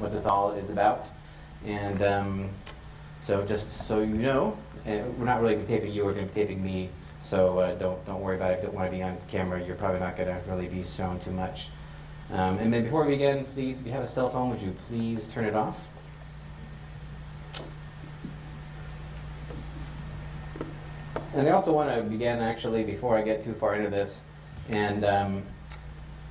what this all is about. And so just so you know, we're not really taping you, we're going to be taping me. So don't worry about it. If you don't want to be on camera, you're probably not going to really be shown too much. And then before we begin, please, if you have a cell phone, would you please turn it off? And I also want to begin, actually, before I get too far into this, and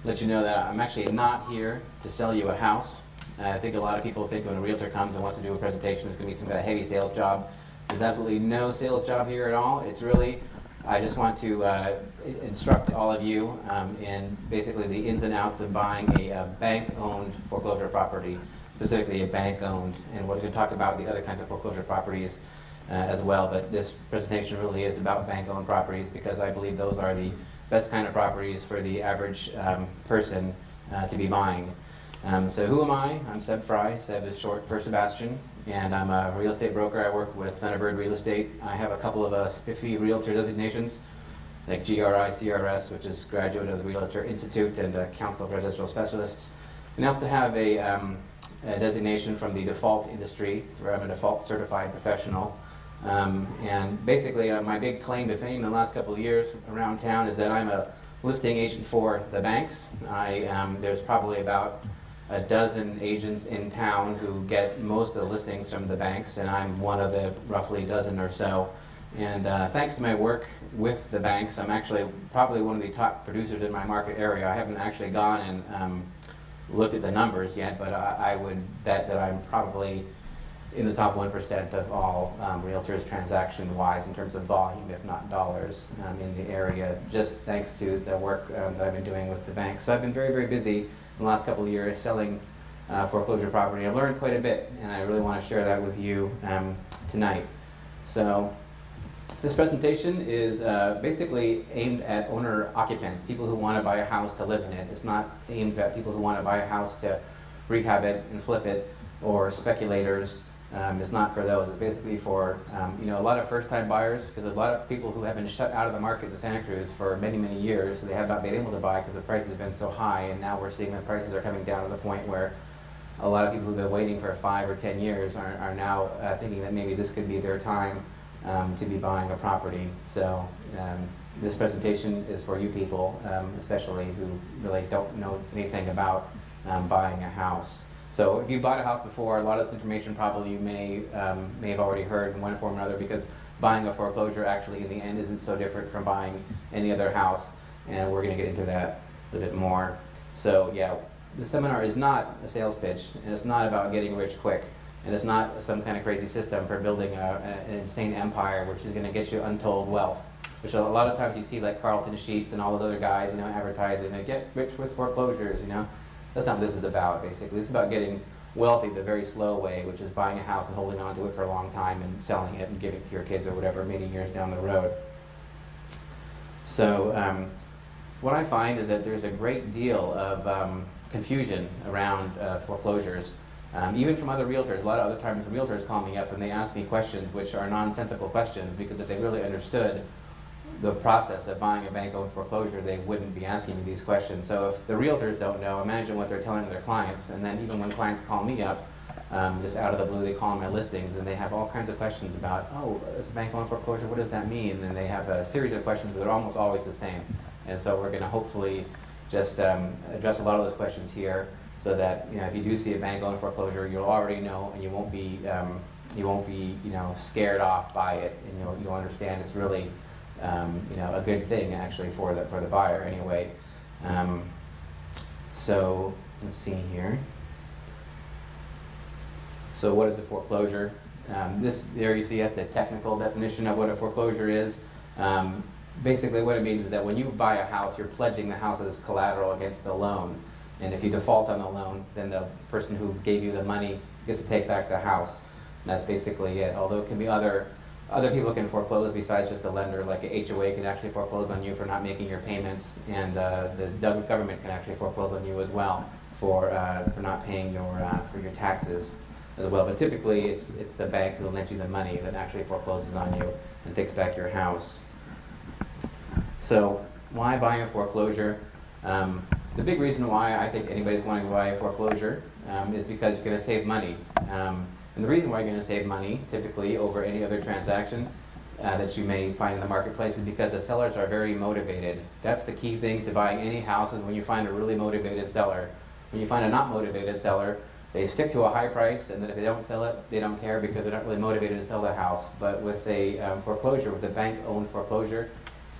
let you know that I'm actually not here to sell you a house. I think a lot of people think when a realtor comes and wants to do a presentation, it's going to be some kind of heavy sales job. There's absolutely no sales job here at all. It's really, I just want to instruct all of you in basically the ins and outs of buying a bank-owned foreclosure property, specifically a bank-owned. And we're going to talk about the other kinds of foreclosure properties as well, but this presentation really is about bank-owned properties because I believe those are the best kind of properties for the average person to be buying. So who am I? I'm Seb Frey. Seb is short for Sebastian, and I'm a real estate broker. I work with Thunderbird Real Estate. I have a couple of spiffy realtor designations, like GRI, CRS, which is Graduate of the Realtor Institute, and Council of Residential Specialists. And I also have a designation from the default industry, where I'm a default certified professional. And basically, my big claim to fame in the last couple of years around town is that I'm a listing agent for the banks. There's probably about a dozen agents in town who get most of the listings from the banks, and I'm one of the roughly dozen or so. And thanks to my work with the banks, I'm actually probably one of the top producers in my market area. I haven't actually gone and looked at the numbers yet, but I would bet that I'm probably in the top 1% of all realtors transaction-wise in terms of volume, if not dollars, in the area, just thanks to the work that I've been doing with the bank. So I've been very, very busy in the last couple of years selling foreclosure property. I've learned quite a bit, and I really want to share that with you tonight. So this presentation is basically aimed at owner-occupants, people who want to buy a house to live in it. It's not aimed at people who want to buy a house to rehab it and flip it, or speculators. It's not for those. It's basically for a lot of first-time buyers, because a lot of people who have been shut out of the market in Santa Cruz for many, many years, so they have not been able to buy because the prices have been so high, and now we're seeing that prices are coming down to the point where a lot of people who've been waiting for 5 or 10 years are now thinking that maybe this could be their time to be buying a property. So this presentation is for you people, especially who really don't know anything about buying a house. So if you bought a house before, a lot of this information probably you may have already heard in one form or another, because buying a foreclosure actually in the end isn't so different from buying any other house, and we're going to get into that a little bit more. So yeah, this seminar is not a sales pitch, and it's not about getting rich quick, and it's not some kind of crazy system for building an insane empire which is going to get you untold wealth, which a lot of times you see like Carlton Sheets and all those other guys, advertising, they get rich with foreclosures, That's not what this is about, basically. This is about getting wealthy the very slow way, which is buying a house and holding on to it for a long time and selling it and giving it to your kids or whatever many years down the road. So what I find is that there's a great deal of confusion around foreclosures, even from other realtors. A lot of other times realtors call me up and they ask me questions which are nonsensical questions, because if they really understood the process of buying a bank-owned foreclosure, they wouldn't be asking me these questions. So if the realtors don't know, imagine what they're telling their clients. And then even when clients call me up, just out of the blue, they call my listings and they have all kinds of questions about, oh, it's a bank-owned foreclosure, what does that mean? And they have a series of questions that are almost always the same. And so we're going to hopefully just address a lot of those questions here, so that if you do see a bank-owned foreclosure, you'll already know, and you won't be scared off by it, and you'll understand it's really a good thing actually for the buyer anyway. So let's see here. So what is a foreclosure? There you see that's the technical definition of what a foreclosure is. Basically what it means is that when you buy a house, you're pledging the house as collateral against the loan. And if you default on the loan, then the person who gave you the money gets to take back the house. And that's basically it. Although it can be other people can foreclose besides just the lender, like a HOA can actually foreclose on you for not making your payments, and the government can actually foreclose on you as well for not paying for your taxes as well. But typically it's the bank who lent you the money that actually forecloses on you and takes back your house. So why buy a foreclosure? The big reason why I think anybody's wanting to buy a foreclosure is because you're going to save money. And the reason why you're going to save money, typically, over any other transaction that you may find in the marketplace is because the sellers are very motivated. That's the key thing to buying any house, is when you find a really motivated seller. When you find a not motivated seller, they stick to a high price, and then if they don't sell it, they don't care because they're not really motivated to sell the house. But with a foreclosure, with a bank-owned foreclosure,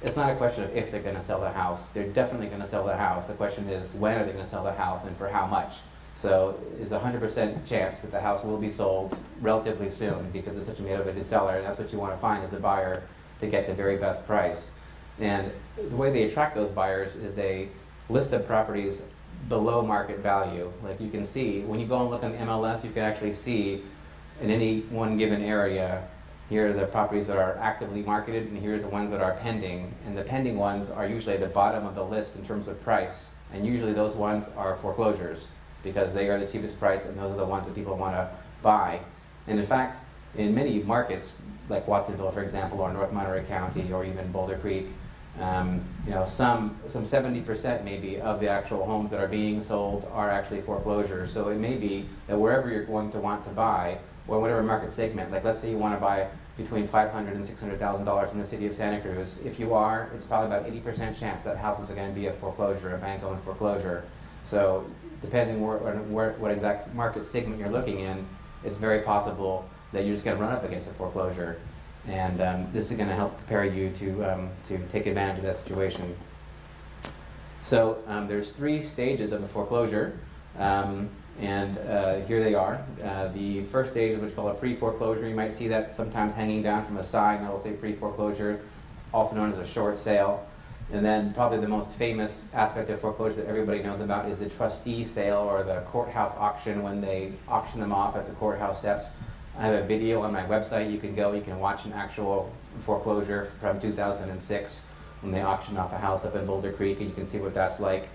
it's not a question of if they're going to sell the house. They're definitely going to sell the house. The question is, when are they going to sell the house and for how much? So there's a 100% chance that the house will be sold relatively soon because it's such a motivated seller, and that's what you want to find as a buyer to get the very best price. And the way they attract those buyers is they list the properties below market value. Like you can see, when you go and look on the MLS, you can actually see in any one given area, here are the properties that are actively marketed, and here's the ones that are pending. And the pending ones are usually at the bottom of the list in terms of price. And usually those ones are foreclosures, because they are the cheapest price, and those are the ones that people want to buy. And in fact, in many markets, like Watsonville, for example, or North Monterey County, or even Boulder Creek, you know, some 70% maybe of the actual homes that are being sold are actually foreclosures. So it may be that wherever you're going to want to buy, or whatever market segment, like let's say you want to buy between $500,000 and $600,000 in the city of Santa Cruz. If you are, it's probably about 80% chance that house is going to be a foreclosure, a bank-owned foreclosure. So depending what exact market segment you're looking in, it's very possible that you're just going to run up against a foreclosure. And this is going to help prepare you to take advantage of that situation. So there's 3 stages of a foreclosure. And here they are. The first stage is what's called a pre-foreclosure. You might see that sometimes hanging down from a sign that will say pre-foreclosure, also known as a short sale. And then probably the most famous aspect of foreclosure that everybody knows about is the trustee sale, or the courthouse auction, when they auction them off at the courthouse steps. I have a video on my website. You can watch an actual foreclosure from 2006 when they auctioned off a house up in Boulder Creek, and you can see what that's like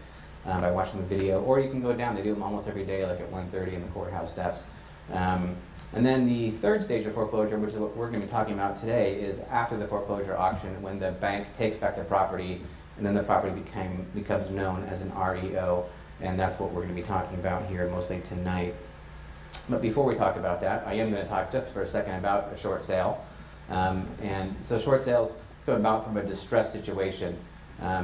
by watching the video. Or you can go down. They do them almost every day, like at 1:30 in the courthouse steps. And then the third stage of foreclosure, which is what we're going to be talking about today, is after the foreclosure auction, when the bank takes back the property, and then the property becomes known as an REO, and that's what we're going to be talking about here mostly tonight. But before we talk about that, I am going to talk just for a second about a short sale. And so short sales come about from a distress situation.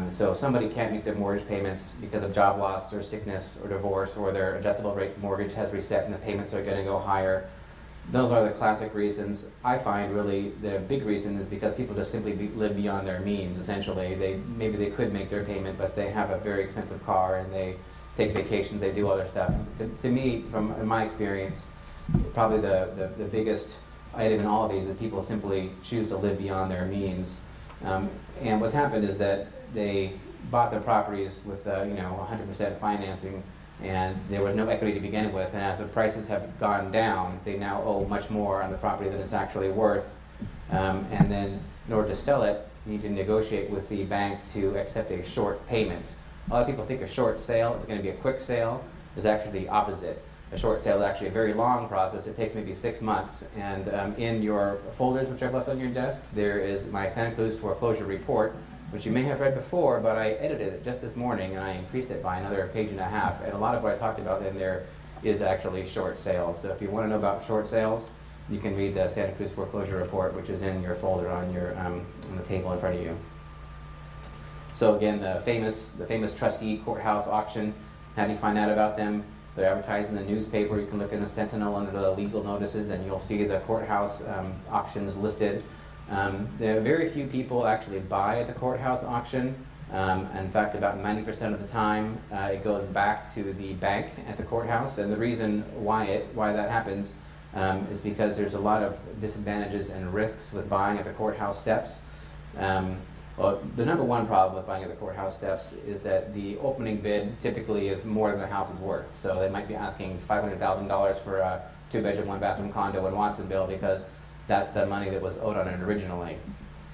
So somebody can't meet their mortgage payments because of job loss or sickness or divorce, or their adjustable rate mortgage has reset and the payments are going to go higher. Those are the classic reasons. I find really the big reason is because people just simply live beyond their means, essentially. Maybe they could make their payment, but they have a very expensive car and they take vacations, they do other stuff. To me, in my experience, probably the biggest item in all of these is people simply choose to live beyond their means. And what's happened is that they bought their properties with 100% financing, and there was no equity to begin with, and as the prices have gone down, they now owe much more on the property than it's actually worth. And then in order to sell it, you need to negotiate with the bank to accept a short payment. A lot of people think a short sale is going to be a quick sale. It's actually the opposite. A short sale is actually a very long process. It takes maybe 6 months. And in your folders, which I've left on your desk, there is my Santa Cruz foreclosure report, which you may have read before, but I edited it just this morning and I increased it by another 1.5 pages. And a lot of what I talked about in there is actually short sales. So if you want to know about short sales, you can read the Santa Cruz foreclosure report, which is in your folder on your on the table in front of you. So again, the famous trustee courthouse auction. How do you find out about them? They're advertised in the newspaper. You can look in the Sentinel under the legal notices, and you'll see the courthouse auctions listed. There are very few people actually buy at the courthouse auction. In fact, about 90% of the time, it goes back to the bank at the courthouse. And the reason why that happens is because there's a lot of disadvantages and risks with buying at the courthouse steps. Well, the number one problem with buying at the courthouse steps is that the opening bid typically is more than the house is worth. So they might be asking $500,000 for a 2-bedroom, 1-bathroom condo in Watsonville because that's the money that was owed on it originally.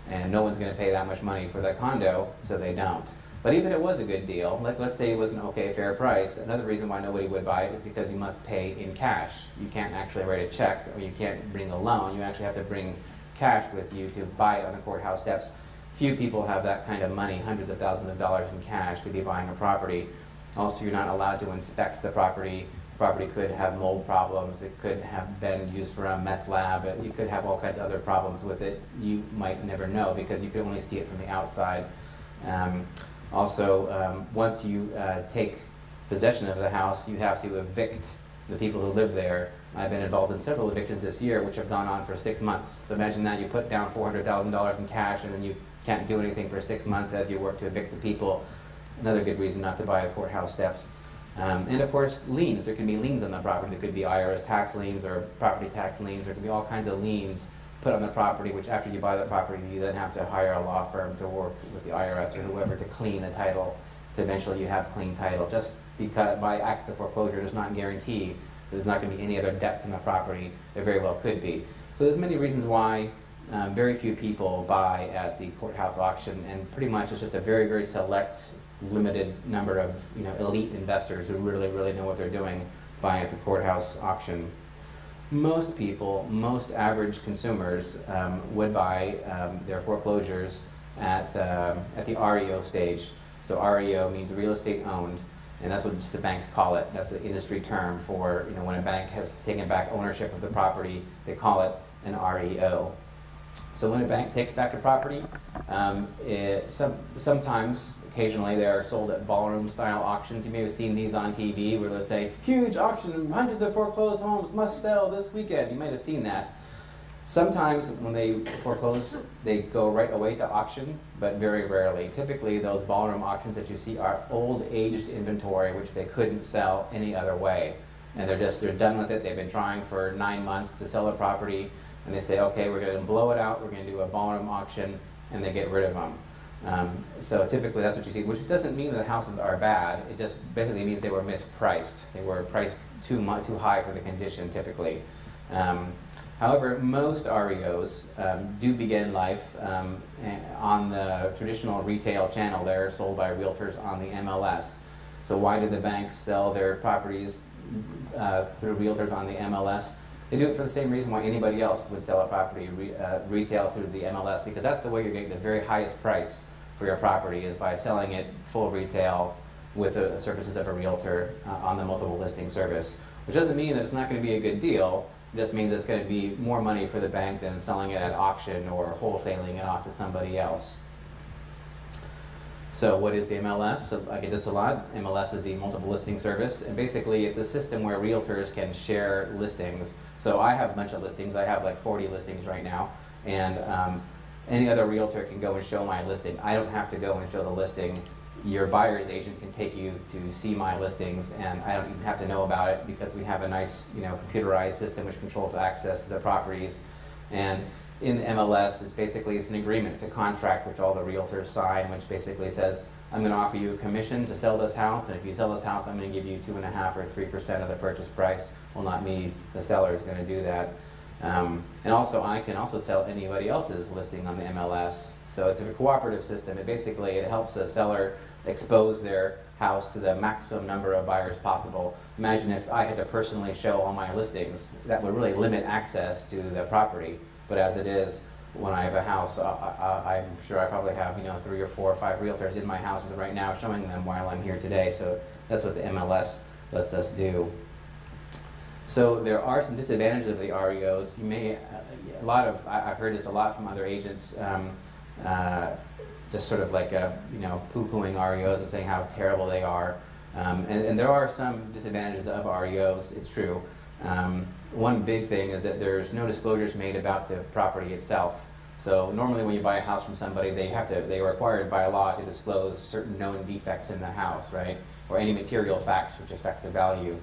And no one's going to pay that much money for that condo, so they don't. But even if it was a good deal, let's say it was an okay, fair price, another reason why nobody would buy it is because you must pay in cash. You can't actually write a check, or you can't bring a loan. You actually have to bring cash with you to buy it on the courthouse steps. Few people have that kind of money, hundreds of thousands of dollars in cash, to be buying a property. Also, you're not allowed to inspect the property. The property could have mold problems. It could have been used for a meth lab. You could have all kinds of other problems with it. You might never know because you can only see it from the outside. Once you take possession of the house, you have to evict the people who live there. I've been involved in several evictions this year, which have gone on for 6 months. So imagine that you put down $400,000 in cash, and then you can't do anything for 6 months as you work to evict the people. Another good reason not to buy the courthouse steps. And of course, liens. There can be liens on the property. There could be IRS tax liens or property tax liens. There could be all kinds of liens put on the property, which after you buy the property, you then have to hire a law firm to work with the IRS or whoever to clean the title, to eventually you have clean title. Just because by act of foreclosure does not guarantee that there's not going to be any other debts in the property. There very well could be. So there's many reasons why very few people buy at the courthouse auction, and pretty much it's just a very, very select, limited number of elite investors who really, really know what they're doing buying at the courthouse auction. Most people, most average consumers would buy their foreclosures at the REO stage. So REO means real estate owned, and that's what the banks call it. That's the industry term for when a bank has taken back ownership of the property, they call it an REO. So when a bank takes back a property, sometimes, occasionally, they are sold at ballroom-style auctions. You may have seen these on TV where they'll say, huge auction, hundreds of foreclosed homes must sell this weekend. You might have seen that. Sometimes when they foreclose, they go right away to auction, but very rarely. Typically, those ballroom auctions that you see are old, aged inventory, which they couldn't sell any other way. And they're done with it. They've been trying for 9 months to sell a property, and they say, okay, we're going to blow it out, we're going to do a ballroom auction, and they get rid of them. So typically that's what you see, which doesn't mean that the houses are bad. It just basically means they were mispriced. They were priced too high for the condition, typically. However, most REOs do begin life on the traditional retail channel. They're sold by realtors on the MLS. So why do the banks sell their properties through realtors on the MLS? They do it for the same reason why anybody else would sell a property retail through the MLS, because that's the way you're getting the very highest price for your property, is by selling it full retail with the services of a realtor on the multiple listing service. Which doesn't mean that it's not going to be a good deal. It just means it's going to be more money for the bank than selling it at auction or wholesaling it off to somebody else. So what is the MLS? So I get this a lot. MLS is the multiple listing service, and basically it's a system where realtors can share listings. So I have a bunch of listings. I have like 40 listings right now, and any other realtor can go and show my listing. I don't have to go and show the listing. Your buyer's agent can take you to see my listings, and I don't even have to know about it because we have a nice, computerized system which controls access to the properties. And in the MLS, it's an agreement, it's a contract which all the realtors sign, which basically says, I'm going to offer you a commission to sell this house, and if you sell this house, I'm going to give you 2.5% or 3% of the purchase price. Well, not me, the seller is going to do that. And also, I can also sell anybody else's listing on the MLS. So it's a cooperative system. It helps a seller expose their house to the maximum number of buyers possible. Imagine if I had to personally show all my listings. That would really limit access to the property. But as it is, when I have a house, I'm sure I probably have 3 or 4 or 5 realtors in my houses right now showing them while I'm here today. So that's what the MLS lets us do. So there are some disadvantages of the REOs. I've heard this a lot from other agents, just sort of like poo-pooing REOs and saying how terrible they are. And there are some disadvantages of REOs, it's true. One big thing is that there's no disclosures made about the property itself. So normally when you buy a house from somebody, they are required by law to disclose certain known defects in the house, right? Or any material facts which affect the value.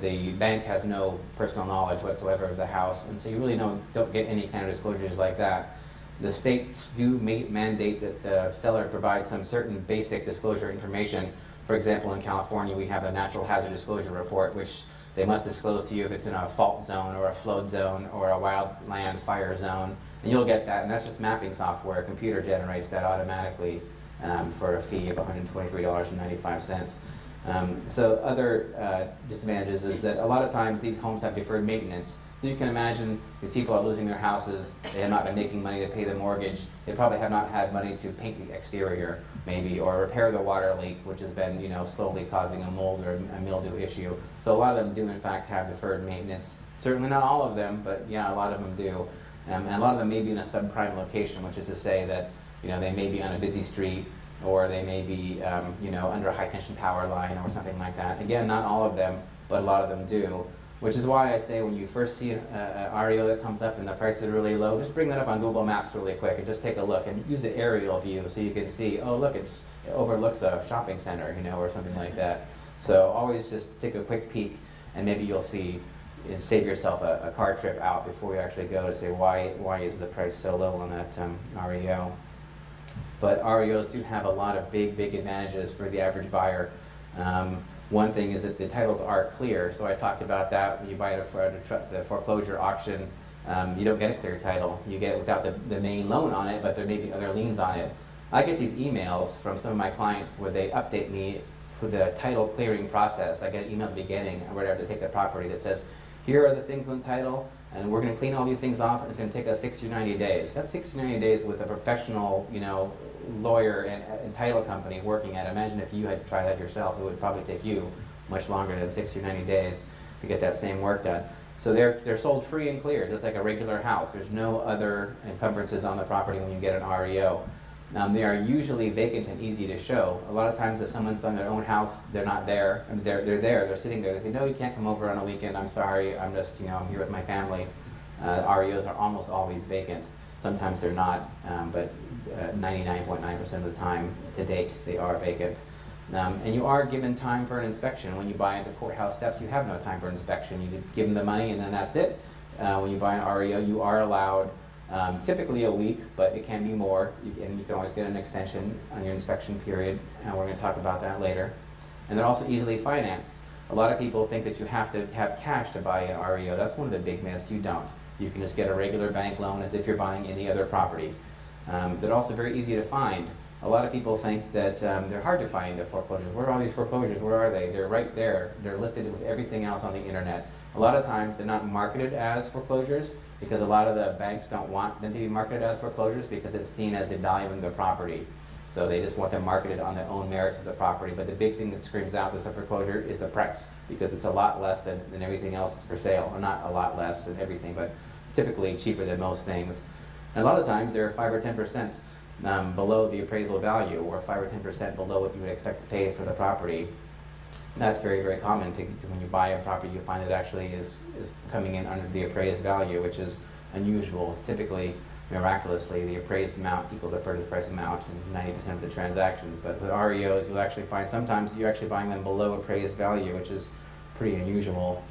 The bank has no personal knowledge whatsoever of the house, and so you really don't get any kind of disclosures like that. The states do mandate that the seller provide some certain basic disclosure information. For example, in California, we have a natural hazard disclosure report, which they must disclose to you if it's in a fault zone or a flood zone or a wildland fire zone, and you'll get that, and that's just mapping software. A computer generates that automatically for a fee of $123.95. So other disadvantages is that a lot of times these homes have deferred maintenance. So you can imagine these people are losing their houses, they have not been making money to pay the mortgage, they probably have not had money to paint the exterior maybe, or repair the water leak, which has been slowly causing a mold or a mildew issue. So a lot of them do in fact have deferred maintenance. Certainly not all of them, but yeah, a lot of them do. And a lot of them may be in a subprime location, which is to say that they may be on a busy street, or they may be under a high tension power line or something like that. Again, not all of them, but a lot of them do. Which is why I say when you first see an REO that comes up and the price is really low, just bring that up on Google Maps really quick and just take a look and use the aerial view so you can see, oh look, it overlooks a shopping center, or something like that. So always just take a quick peek and maybe you'll see and save yourself a car trip out before you actually go to say why is the price so low on that REO. But REOs do have a lot of big advantages for the average buyer. One thing is that the titles are clear, so I talked about that. When you buy it at the foreclosure auction, you don't get a clear title. You get it without the main loan on it, but there may be other liens on it. I get these emails from some of my clients where they update me for the title clearing process. I get an email at the beginning where I have to take the property that says, here are the things on the title, and we're going to clean all these things off, and it's going to take us 60 or 90 days. That's 60 or 90 days with a professional, lawyer and title company working at it. Imagine if you had to try that yourself. It would probably take you much longer than 60 or 90 days to get that same work done. So they're sold free and clear, just like a regular house. There's no other encumbrances on the property when you get an REO. They are usually vacant and easy to show. A lot of times if someone's selling their own house, they're not there. I mean, they're there, they're sitting there. They say, no, you can't come over on a weekend. I'm sorry, I'm just, I'm here with my family. REOs are almost always vacant. Sometimes they're not, but 99.9% of the time to date they are vacant. And you are given time for an inspection. When you buy at the courthouse steps, you have no time for inspection. You give them the money and then that's it. When you buy an REO, you are allowed typically a week, but it can be more, and you can always get an extension on your inspection period, and we're going to talk about that later. And they're also easily financed. A lot of people think that you have to have cash to buy an REO. That's one of the big myths. You don't. You can just get a regular bank loan as if you're buying any other property. They're also very easy to find. A lot of people think that they're hard to find at foreclosures. Where are all these foreclosures? Where are they? They're right there. They're listed with everything else on the internet. A lot of times they're not marketed as foreclosures because a lot of the banks don't want them to be marketed as foreclosures because it's seen as devaluing the property. So they just want them marketed on their own merits of the property. But the big thing that screams out as a foreclosure is the price, because it's a lot less than everything else that's for sale. Or not a lot less than everything, but typically cheaper than most things. And a lot of times they're 5 or 10% below the appraisal value, or 5 or 10% below what you would expect to pay for the property. That's very common to when you buy a property, you find it actually is coming in under the appraised value, which is unusual. Typically, miraculously, the appraised amount equals the purchase price amount in 90% of the transactions. But with REOs, you'll actually find sometimes you're actually buying them below appraised value, which is pretty unusual.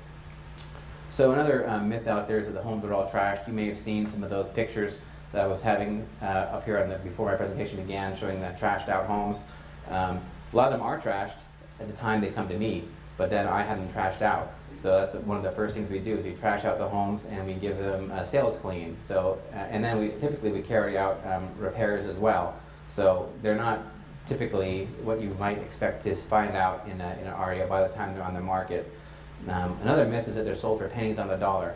So another myth out there is that the homes are all trashed. You may have seen some of those pictures that I was having up here on before my presentation began, showing the trashed out homes. A lot of them are trashed at the time they come to me, but then I have them trashed out. So that's one of the first things we do is we trash out the homes and we give them a sales clean. So and then we typically carry out repairs as well. So they're not typically what you might expect to find out in an REO by the time they're on the market. Another myth is that they're sold for pennies on the dollar.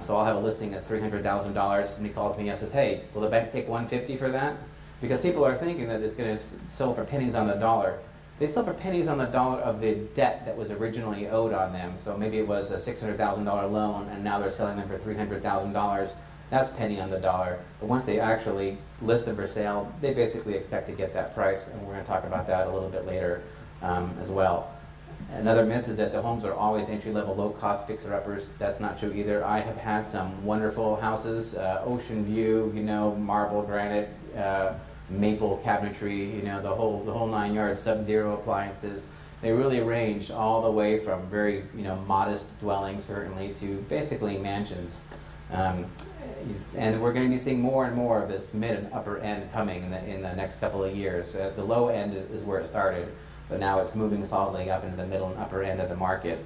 So I'll have a listing that's $300,000. Somebody calls me up and says, hey, will the bank take $150 for that? Because people are thinking that it's going to sell for pennies on the dollar. They sell for pennies on the dollar of the debt that was originally owed on them. So maybe it was a $600,000 loan and now they're selling them for $300,000. That's penny on the dollar. But once they actually list them for sale, they basically expect to get that price, and we're going to talk about that a little bit later as well. Another myth is that the homes are always entry-level, low-cost fixer-uppers. That's not true either. I have had some wonderful houses, ocean view, marble, granite, maple cabinetry, the whole 9 yards, sub-zero appliances. They really range all the way from very modest dwellings certainly to basically mansions. And we're going to be seeing more and more of this mid and upper end coming in the next couple of years. The low end is where it started, but now it's moving solidly up into the middle and upper end of the market.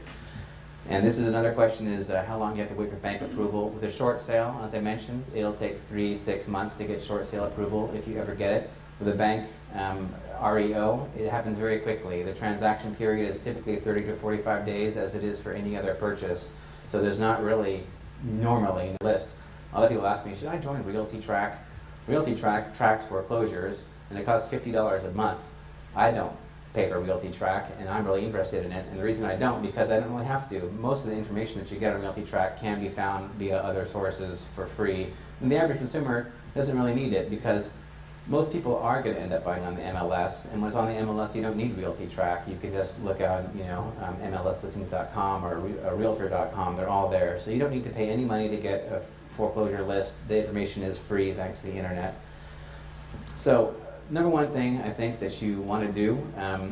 And this is another question, is how long you have to wait for bank approval. With a short sale, as I mentioned, it'll take 3 to 6 months to get short sale approval if you ever get it. With a bank REO, it happens very quickly. The transaction period is typically 30 to 45 days, as it is for any other purchase. So there's not really normally a list. A lot of people ask me, should I join Realty Track? Realty Track tracks foreclosures, and it costs $50 a month. I don't pay for Realty Track, and I'm really interested in it. And the reason I don't, because I don't really have to. Most of the information that you get on Realty Track can be found via other sources for free. And the average consumer doesn't really need it, because most people are going to end up buying on the MLS, and when it's on the MLS, you don't need Realty Track. You can just look on, MLSlistings.com or Realtor.com. They're all there, so you don't need to pay any money to get a foreclosure list. The information is free thanks to the internet. So, number one thing I think that you want to do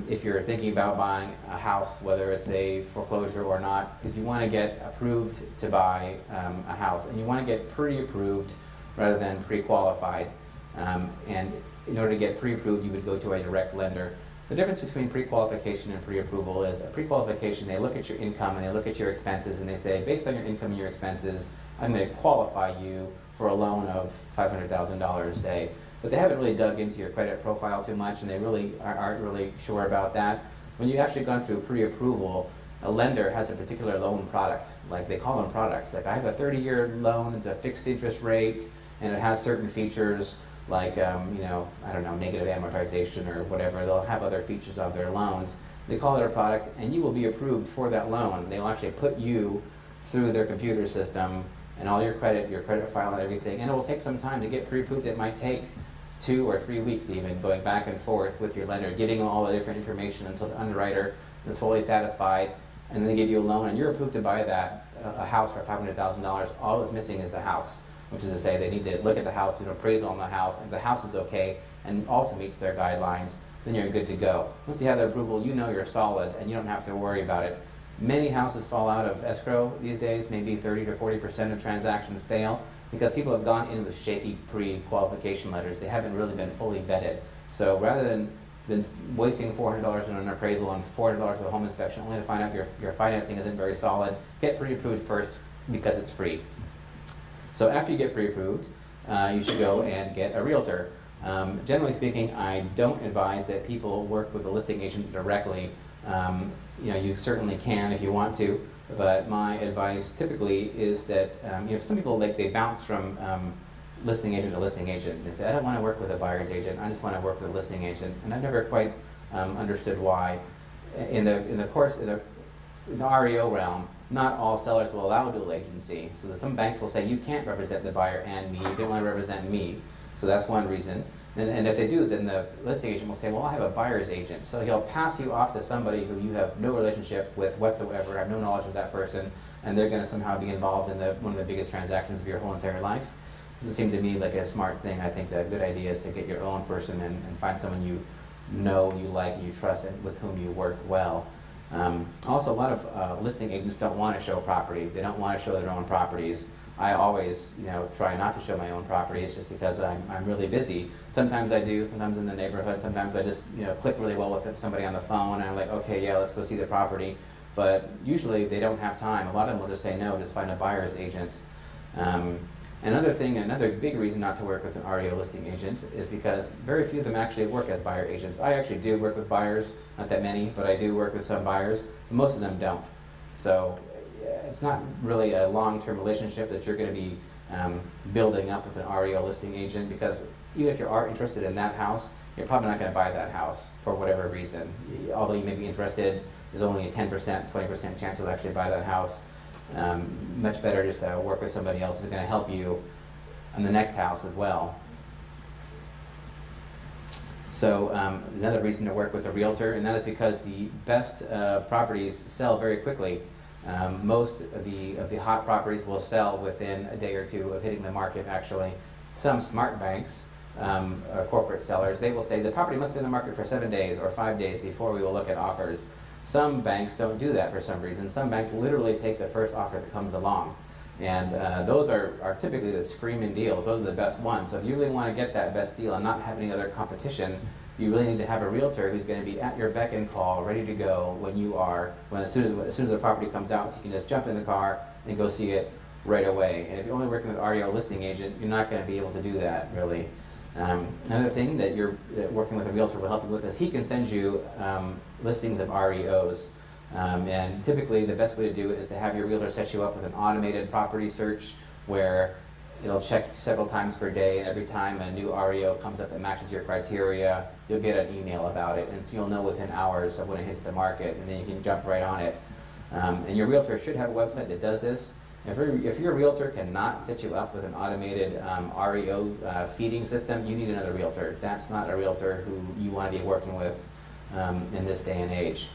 if you're thinking about buying a house, whether it's a foreclosure or not, is you want to get approved to buy a house, and you want to get pre-approved rather than pre-qualified. And in order to get pre-approved, you would go to a direct lender. The difference between pre-qualification and pre-approval is a pre-qualification, they look at your income and they look at your expenses and they say, based on your income and your expenses, I'm going to qualify you for a loan of $500,000, say. But they haven't really dug into your credit profile too much, and they really aren't really sure about that. When you've actually gone through pre-approval, a lender has a particular loan product. Like, they call them products. Like, I have a 30-year loan, it's a fixed interest rate, and it has certain features like, I don't know, negative amortization or whatever. They'll have other features of their loans. They call it a product, and you will be approved for that loan. They'll actually put you through their computer system and all your credit file and everything, and it will take some time to get pre-approved. It might take 2 or 3 weeks even, going back and forth with your lender, giving them all the different information until the underwriter is fully satisfied, and then they give you a loan, and you're approved to buy that, a house for $500,000. All that's missing is the house, which is to say they need to look at the house, do an appraisal on the house. If the house is okay and also meets their guidelines, then you're good to go. Once you have that approval, you know you're solid and you don't have to worry about it. Many houses fall out of escrow these days. Maybe 30 to 40% of transactions fail because people have gone in with shaky pre-qualification letters. They haven't really been fully vetted. So rather than wasting $400 on an appraisal and $400 for the home inspection only to find out your financing isn't very solid, get pre-approved first because it's free. So after you get pre-approved, you should go and get a realtor. Generally speaking, I don't advise that people work with a listing agent directly. You certainly can if you want to, but my advice typically is that some people, they bounce from listing agent to listing agent. They say, I don't want to work with a buyer's agent, I just want to work with a listing agent. And I've never quite understood why. In the REO realm, not all sellers will allow dual agency. So that some banks will say, you can't represent the buyer and me, you can only represent me. So that's one reason. And if they do, then the listing agent will say, well, I have a buyer's agent. So he'll pass you off to somebody who you have no relationship with whatsoever, have no knowledge of that person, and they're going to somehow be involved in one of the biggest transactions of your whole entire life. Doesn't seem to me like a smart thing. I think the good idea is to get your own person and find someone you know, you like, and you trust, and with whom you work well. Also, a lot of listing agents don't want to show property. They don't want to show their own properties. I always, try not to show my own properties just because I'm really busy. Sometimes I do, sometimes in the neighborhood, sometimes I just, click really well with somebody on the phone and I'm like, okay, yeah, let's go see the property. But usually they don't have time. A lot of them will just say no, just find a buyer's agent. Another big reason not to work with an REO listing agent is because very few of them actually work as buyer agents. I actually do work with buyers, not that many, but I do work with some buyers. Most of them don't. So it's not really a long-term relationship that you're going to be building up with an REO listing agent, because even if you are interested in that house, you're probably not going to buy that house for whatever reason. Although you may be interested, there's only a 10%, 20% chance you'll actually buy that house. Much better just to work with somebody else who's going to help you on the next house as well. So another reason to work with a realtor, and that is because the best properties sell very quickly. Most of the hot properties will sell within a day or two of hitting the market, actually. Some smart banks, or corporate sellers, they will say the property must be in the market for 7 days or 5 days before we will look at offers. Some banks don't do that for some reason. Some banks literally take the first offer that comes along. And those are typically the screaming deals. Those are the best ones. So if you really want to get that best deal and not have any other competition, you really need to have a realtor who's going to be at your beck and call, ready to go as soon as the property comes out, so you can just jump in the car and go see it right away. And if you're only working with an REO listing agent, you're not going to be able to do that, really. Another thing that working with a realtor will help you with is he can send you listings of REOs. And typically the best way to do it is to have your realtor set you up with an automated property search where it'll check several times per day, and every time a new REO comes up that matches your criteria, you'll get an email about it, and so you'll know within hours of when it hits the market, and then you can jump right on it. And your realtor should have a website that does this. If your realtor cannot set you up with an automated REO feeding system, you need another realtor. That's not a realtor who you want to be working with in this day and age.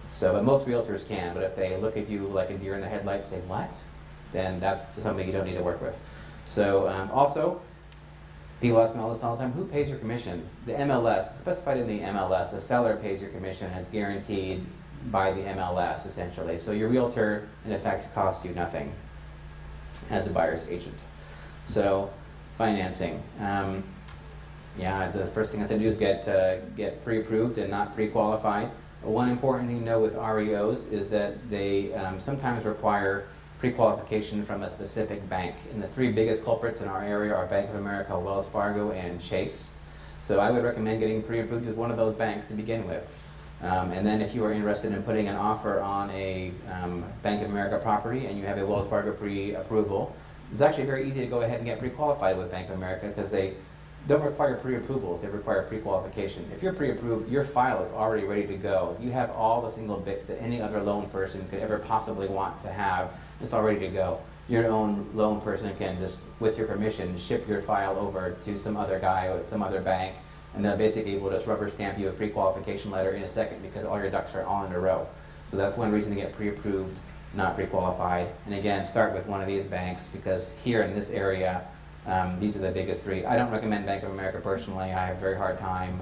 So, but most realtors can, but if they look at you like a deer in the headlights, say, what? Then that's something you don't need to work with. So also, people ask me all the time, who pays your commission? The MLS, specified in the MLS, the seller pays your commission and it's guaranteed by the MLS, essentially. So your realtor, in effect, costs you nothing as a buyer's agent. So financing. Yeah, the first thing I said to do is get pre-approved and not pre-qualified. One important thing to know with REOs is that they sometimes require pre-qualification from a specific bank. And the three biggest culprits in our area are Bank of America, Wells Fargo, and Chase. So I would recommend getting pre-approved with one of those banks to begin with. And then if you are interested in putting an offer on a Bank of America property and you have a Wells Fargo pre-approval, it's actually very easy to go ahead and get pre-qualified with Bank of America because they don't require pre-approvals, they require pre-qualification. If you're pre-approved, your file is already ready to go. You have all the single bits that any other loan person could ever possibly want to have. It's all ready to go. Your own loan person can just, with your permission, ship your file over to some other guy or some other bank, and they'll basically will just rubber stamp you a pre-qualification letter in a second because all your ducks are all in a row. So that's one reason to get pre-approved, not pre-qualified. And again, start with one of these banks because here in this area, these are the biggest three. I don't recommend Bank of America personally. I have a very hard time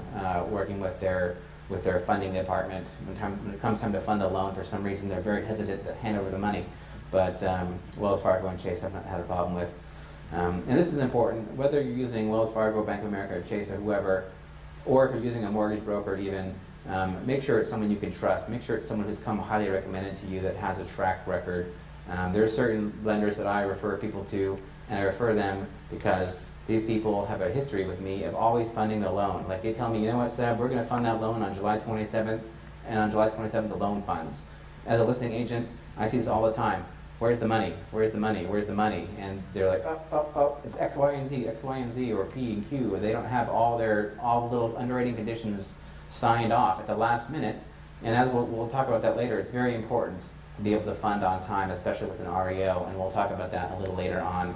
working with their funding department. When it comes time to fund a loan, for some reason they're very hesitant to hand over the money. But Wells Fargo and Chase I've not had a problem with. And this is important, whether you're using Wells Fargo, Bank of America, or Chase, or whoever, or if you're using a mortgage broker even, make sure it's someone you can trust. Make sure it's someone who's come highly recommended to you that has a track record. There are certain lenders that I refer people to, and I refer them because these people have a history with me of always funding the loan. Like they tell me, you know what, Seb, we're going to fund that loan on July 27th, and on July 27th the loan funds. As a listing agent, I see this all the time. Where's the money? Where's the money? Where's the money? And they're like, it's X, Y, and Z, X, Y, and Z, or P and Q, or they don't have all the little underwriting conditions signed off at the last minute. And as we'll talk about that later, it's very important to be able to fund on time, especially with an REO, and we'll talk about that a little later on.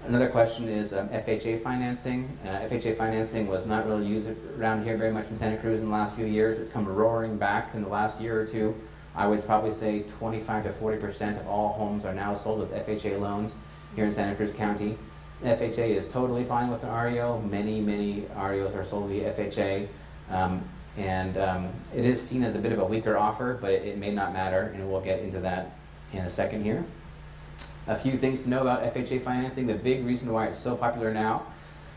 Another question is FHA financing. FHA financing was not really used around here very much in Santa Cruz in the last few years. It's come roaring back in the last year or two. I would probably say 25 to 40% of all homes are now sold with FHA loans here in Santa Cruz County. FHA is totally fine with an REO. Many REOs are sold via FHA. It is seen as a bit of a weaker offer, but it may not matter, and we'll get into that in a second here. A few things to know about FHA financing. The big reason why it's so popular now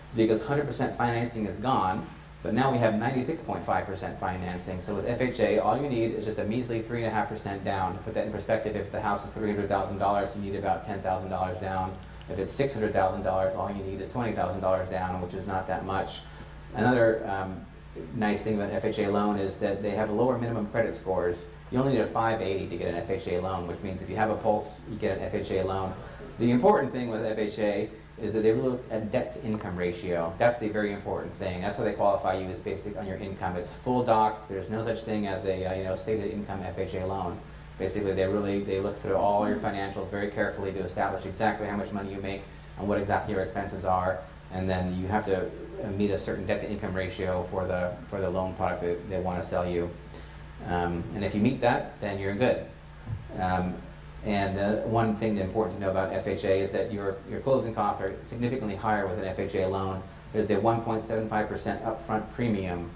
is because 100% financing is gone, but now we have 96.5% financing. So with FHA, all you need is just a measly 3.5% down. To put that in perspective, if the house is $300,000, you need about $10,000 down. If it's $600,000, all you need is $20,000 down, which is not that much. Another nice thing about an FHA loan is that they have lower minimum credit scores. You only need a 580 to get an FHA loan, which means if you have a pulse, you get an FHA loan. The important thing with FHA is that they look at debt-to-income ratio. That's the very important thing. That's how they qualify you, is based on your income. It's full doc. There's no such thing as a stated income FHA loan. Basically, they look through all your financials very carefully to establish exactly how much money you make and what exactly your expenses are, and then you have to meet a certain debt-to-income ratio for the loan product that they want to sell you. And if you meet that, then you're good. One thing that's important to know about FHA is that your closing costs are significantly higher with an FHA loan. There's a 1.75% upfront premium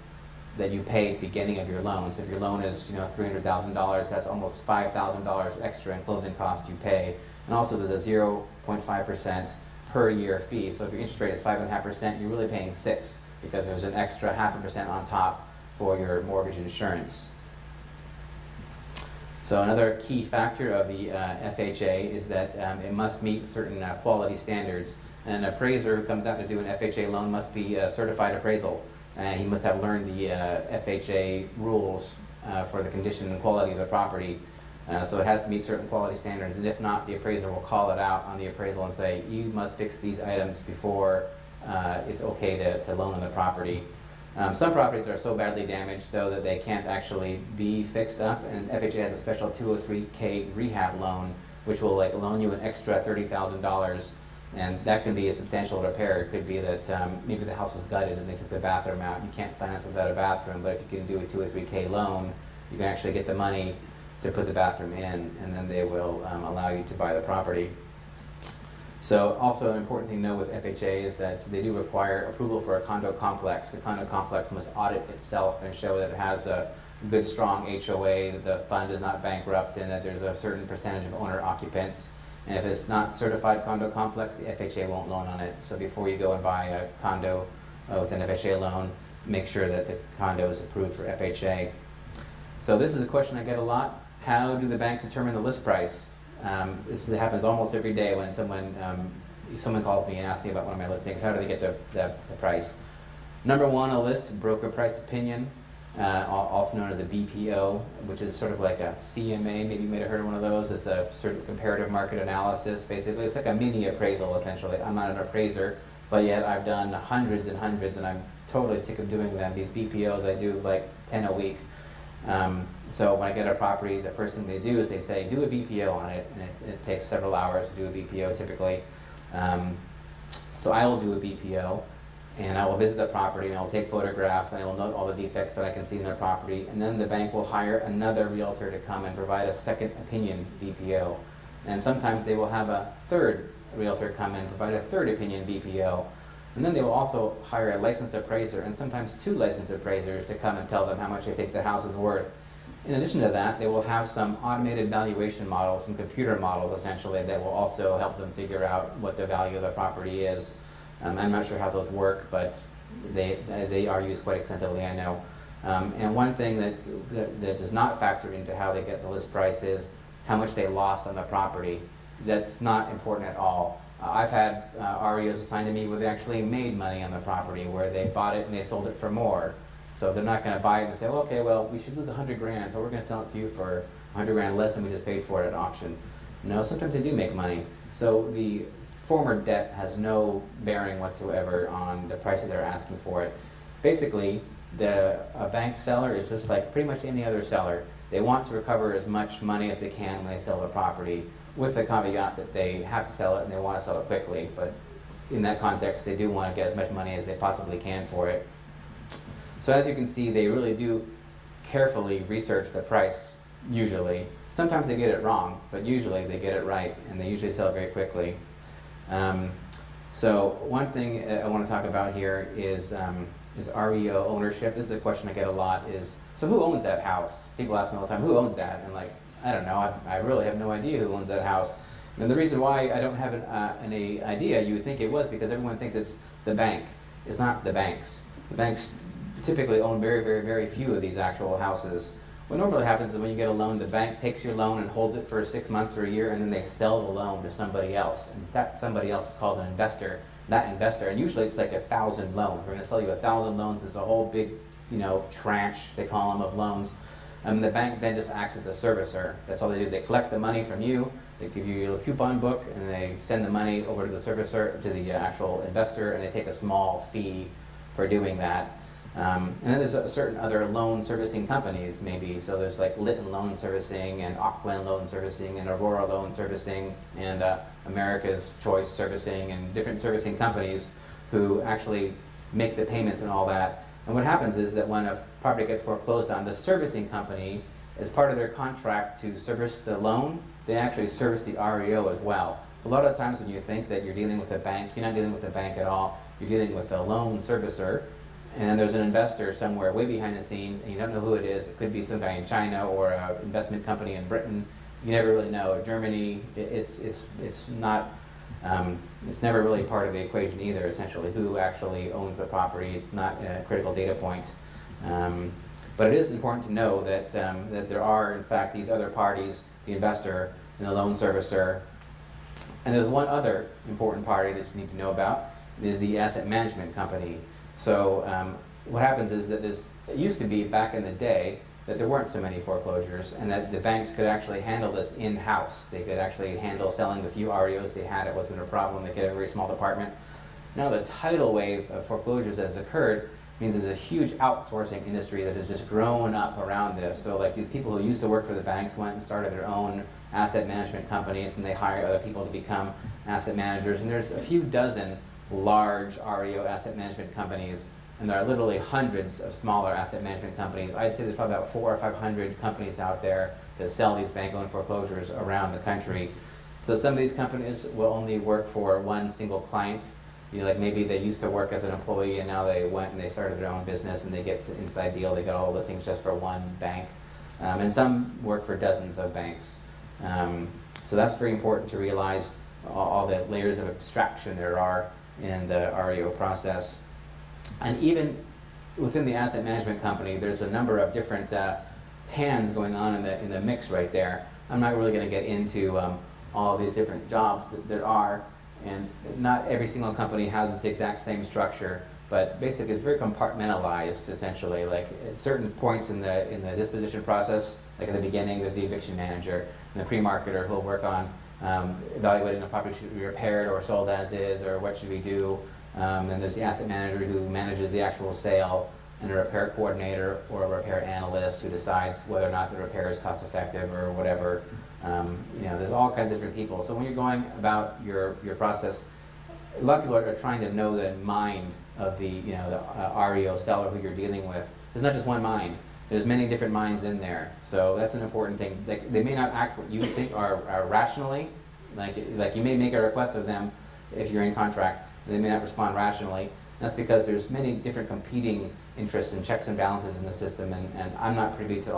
that you pay at the beginning of your loan. So if your loan is $300,000, that's almost $5,000 extra in closing costs you pay. And also there's a 0.5% per year fee. So if your interest rate is 5.5%, you're really paying 6% because there's an extra 0.5% on top for your mortgage insurance. So another key factor of the FHA is that it must meet certain quality standards. An appraiser who comes out to do an FHA loan must be a certified appraisal. He must have learned the FHA rules for the condition and quality of the property. So it has to meet certain quality standards, and if not, the appraiser will call it out on the appraisal and say, you must fix these items before it's okay to loan on the property. Some properties are so badly damaged, though, that they can't actually be fixed up, and FHA has a special 203K rehab loan, which will loan you an extra $30,000, and that can be a substantial repair. It could be that maybe the house was gutted and they took the bathroom out. You can't finance without a bathroom, but if you can do a 203K loan, you can actually get the money to put the bathroom in, and then they will allow you to buy the property. So also an important thing to know with FHA is that they do require approval for a condo complex. The condo complex must audit itself and show that it has a good, strong HOA, that the fund is not bankrupt, and that there's a certain percentage of owner occupants. And if it's not certified condo complex, the FHA won't loan on it. So before you go and buy a condo with an FHA loan, make sure that the condo is approved for FHA. So this is a question I get a lot. How do the banks determine the list price? This happens almost every day when someone calls me and asks me about one of my listings. How do they get the price? Number one, a list, broker price opinion, also known as a BPO, which is sort of like a CMA. Maybe you might have heard of one of those. It's a sort of comparative market analysis. Basically, it's like a mini appraisal, essentially. I'm not an appraiser, but yet I've done hundreds and hundreds, and I'm totally sick of doing them. These BPOs, I do like 10 a week. So when I get a property, the first thing they do is they say, do a BPO on it, and it takes several hours to do a BPO typically. So I will do a BPO, and I will visit the property, and I will take photographs, and I will note all the defects that I can see in their property, and then the bank will hire another realtor to come and provide a second opinion BPO. And sometimes they will have a third realtor come and provide a third opinion BPO. And then they will also hire a licensed appraiser, and sometimes two licensed appraisers, to come and tell them how much they think the house is worth. In addition to that, they will have some automated valuation models, some computer models essentially, that will also help them figure out what the value of the property is. I'm not sure how those work, but they are used quite extensively, I know. And one thing that does not factor into how they get the list price is how much they lost on the property. That's not important at all. I've had REOs assigned to me where they actually made money on the property, where they bought it and they sold it for more. So they're not going to buy it and say, well, okay, well, we should lose 100 grand, so we're going to sell it to you for 100 grand less than we just paid for it at auction. No, sometimes they do make money. So the former debt has no bearing whatsoever on the price that they're asking for it. Basically, a bank seller is just like pretty much any other seller. They want to recover as much money as they can when they sell the property, with the caveat that they have to sell it and they want to sell it quickly. But in that context, they do want to get as much money as they possibly can for it. So as you can see, they really do carefully research the price, usually. Sometimes they get it wrong, but usually they get it right, and they usually sell it very quickly. So one thing I want to talk about here is REO ownership. This is a question I get a lot, is, so who owns that house? People ask me all the time, who owns that? And like, I don't know, I really have no idea who owns that house. And the reason why I don't have any idea, you would think it was because everyone thinks it's the bank. It's not the banks. The banks typically own very, very, very few of these actual houses. What normally happens is when you get a loan, the bank takes your loan and holds it for 6 months or a year, and then they sell the loan to somebody else. And that somebody else is called an investor. That investor, and usually it's like 1,000 loans. We're going to sell you 1,000 loans. It's a whole big, tranche, they call them, of loans. And the bank then just acts as the servicer. That's all they do. They collect the money from you, they give you your coupon book, and they send the money over to the servicer, to the actual investor, and they take a small fee for doing that. And then there's certain other loan servicing companies, maybe. So there's like Litton Loan Servicing, and Ocwen Loan Servicing, and Aurora Loan Servicing, and America's Choice Servicing, and different servicing companies who actually make the payments and all that. And what happens is that when a property gets foreclosed on, the servicing company, as part of their contract to service the loan, they actually service the REO as well. So a lot of times when you think that you're dealing with a bank, you're not dealing with a bank at all. You're dealing with a loan servicer, and there's an investor somewhere way behind the scenes, and you don't know who it is. It could be some guy in China or an investment company in Britain. You never really know. Germany, it's not. It's never really part of the equation either, essentially, who actually owns the property. It's not a critical data point. But it is important to know that, that there are, in fact, these other parties, the investor and the loan servicer, And there's one other important party that you need to know about, is the asset management company. So what happens is that it used to be back in the day that there weren't so many foreclosures, and that the banks could actually handle this in-house. They could actually handle selling the few REOs they had. It wasn't a problem. They could have a very small department. Now the tidal wave of foreclosures that has occurred means there's a huge outsourcing industry that has just grown up around this. So like these people who used to work for the banks went and started their own asset management companies, and they hire other people to become asset managers. And there's a few dozen large REO asset management companies, and there are literally hundreds of smaller asset management companies. I'd say there's probably about 400 or 500 companies out there that sell these bank-owned foreclosures around the country. So some of these companies will only work for one single client. Like maybe they used to work as an employee and now they went and they started their own business and they get to inside deal, they got all the listings just for one bank. And some work for dozens of banks. So that's very important to realize all the layers of abstraction there are in the REO process. And even within the asset management company, there's a number of different hands going on in the mix right there. I'm not really going to get into all of these different jobs that there are, and not every single company has this exact same structure, but basically it's very compartmentalized essentially. Like at certain points in the disposition process, like at the beginning, there's the eviction manager and the pre-marketer who will work on evaluating a property should be repaired or sold as is, or what should we do. Then there's the asset manager who manages the actual sale, and a repair coordinator or a repair analyst who decides whether or not the repair is cost effective or whatever. There's all kinds of different people. So when you're going about your process, a lot of people are trying to know the mind of the REO seller who you're dealing with. There's not just one mind. There's many different minds in there. So that's an important thing. Like, they may not act what you think are rationally. Like you may make a request of them if you're in contract, and they may not respond rationally. That's because there's many different competing interests and checks and balances in the system, and I'm not privy to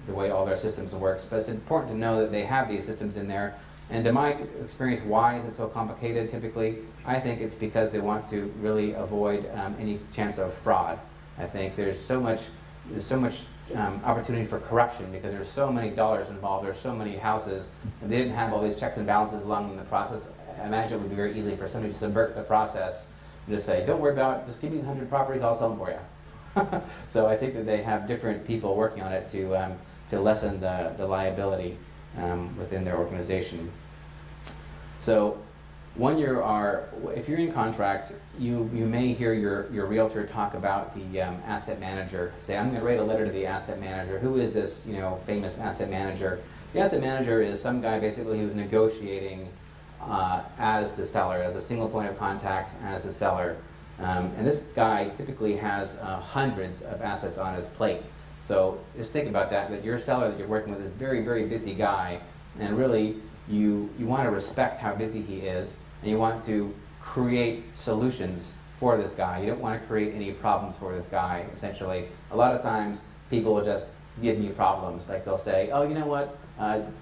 the way all their systems works, but it's important to know that they have these systems in there. And in my experience, why is it so complicated typically? I think it's because they want to really avoid any chance of fraud. I think there's so much opportunity for corruption because there's so many dollars involved, there's so many houses, and they didn't have all these checks and balances along in the process. I imagine it would be very easy for somebody to subvert the process and just say, don't worry about it, just give me these 100 properties, I'll sell them for you. So I think that they have different people working on it to lessen the liability within their organization. So when if you're in contract, you may hear your realtor talk about the asset manager. Say, I'm going to write a letter to the asset manager. Who is this famous asset manager? The asset manager is some guy basically who's negotiating as the seller, as a single point of contact as the seller. And this guy typically has hundreds of assets on his plate. So just think about that your seller that you're working with is a very, very busy guy, and really you want to respect how busy he is, and you want to create solutions for this guy. You don't want to create any problems for this guy, essentially. A lot of times people will just give me problems. Like they'll say, oh, you know what,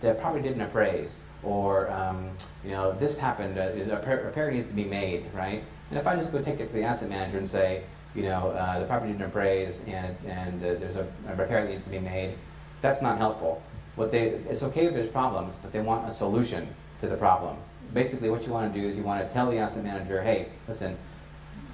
the property didn't appraise, or this happened, a repair needs to be made, right? And if I just go take it to the asset manager and say, the property didn't appraise and there's a repair that needs to be made, that's not helpful. It's okay if there's problems, but they want a solution to the problem. Basically what you want to do is you want to tell the asset manager, hey, listen,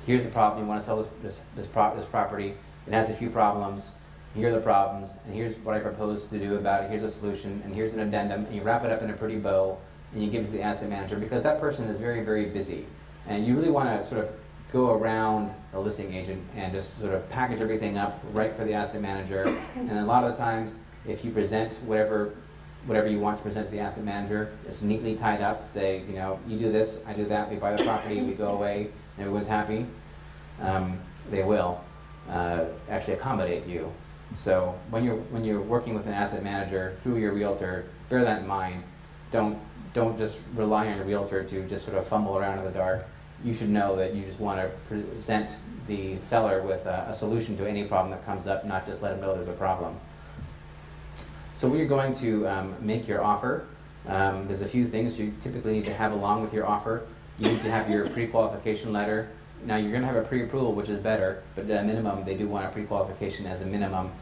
here's the problem, you want to sell this property, it has a few problems, here are the problems, and here's what I propose to do about it, here's a solution, and here's an addendum, and you wrap it up in a pretty bow, and you give it to the asset manager, because that person is very, very busy. And you really want to sort of go around the listing agent and just sort of package everything up right for the asset manager. And a lot of the times, if you present whatever you want to present to the asset manager, it's neatly tied up. Say, you do this, I do that, we buy the property, we go away, and everyone's happy. They will actually accommodate you. So when you're working with an asset manager through your realtor, bear that in mind. Don't just rely on your realtor to just sort of fumble around in the dark. You should know that you just want to present the seller with a solution to any problem that comes up, not just let them know there's a problem. So when you're going to make your offer, there's a few things you typically need to have along with your offer. You need to have your pre-qualification letter. Now you're going to have a pre-approval, which is better, but at a minimum they do want a pre-qualification as a minimum.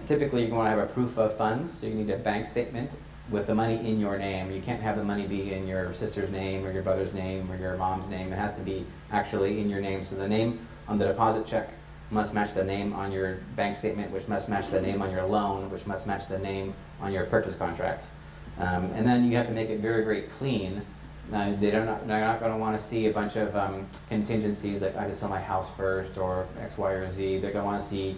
Typically you're going to have a proof of funds, so you need a bank statement with the money in your name. You can't have the money be in your sister's name or your brother's name or your mom's name. It has to be actually in your name. So the name on the deposit check must match the name on your bank statement, which must match the name on your loan, which must match the name on your purchase contract. And then you have to make it very, very clean. They're not going to want to see a bunch of contingencies like I have to sell my house first or X, Y, or Z. They're going to want to see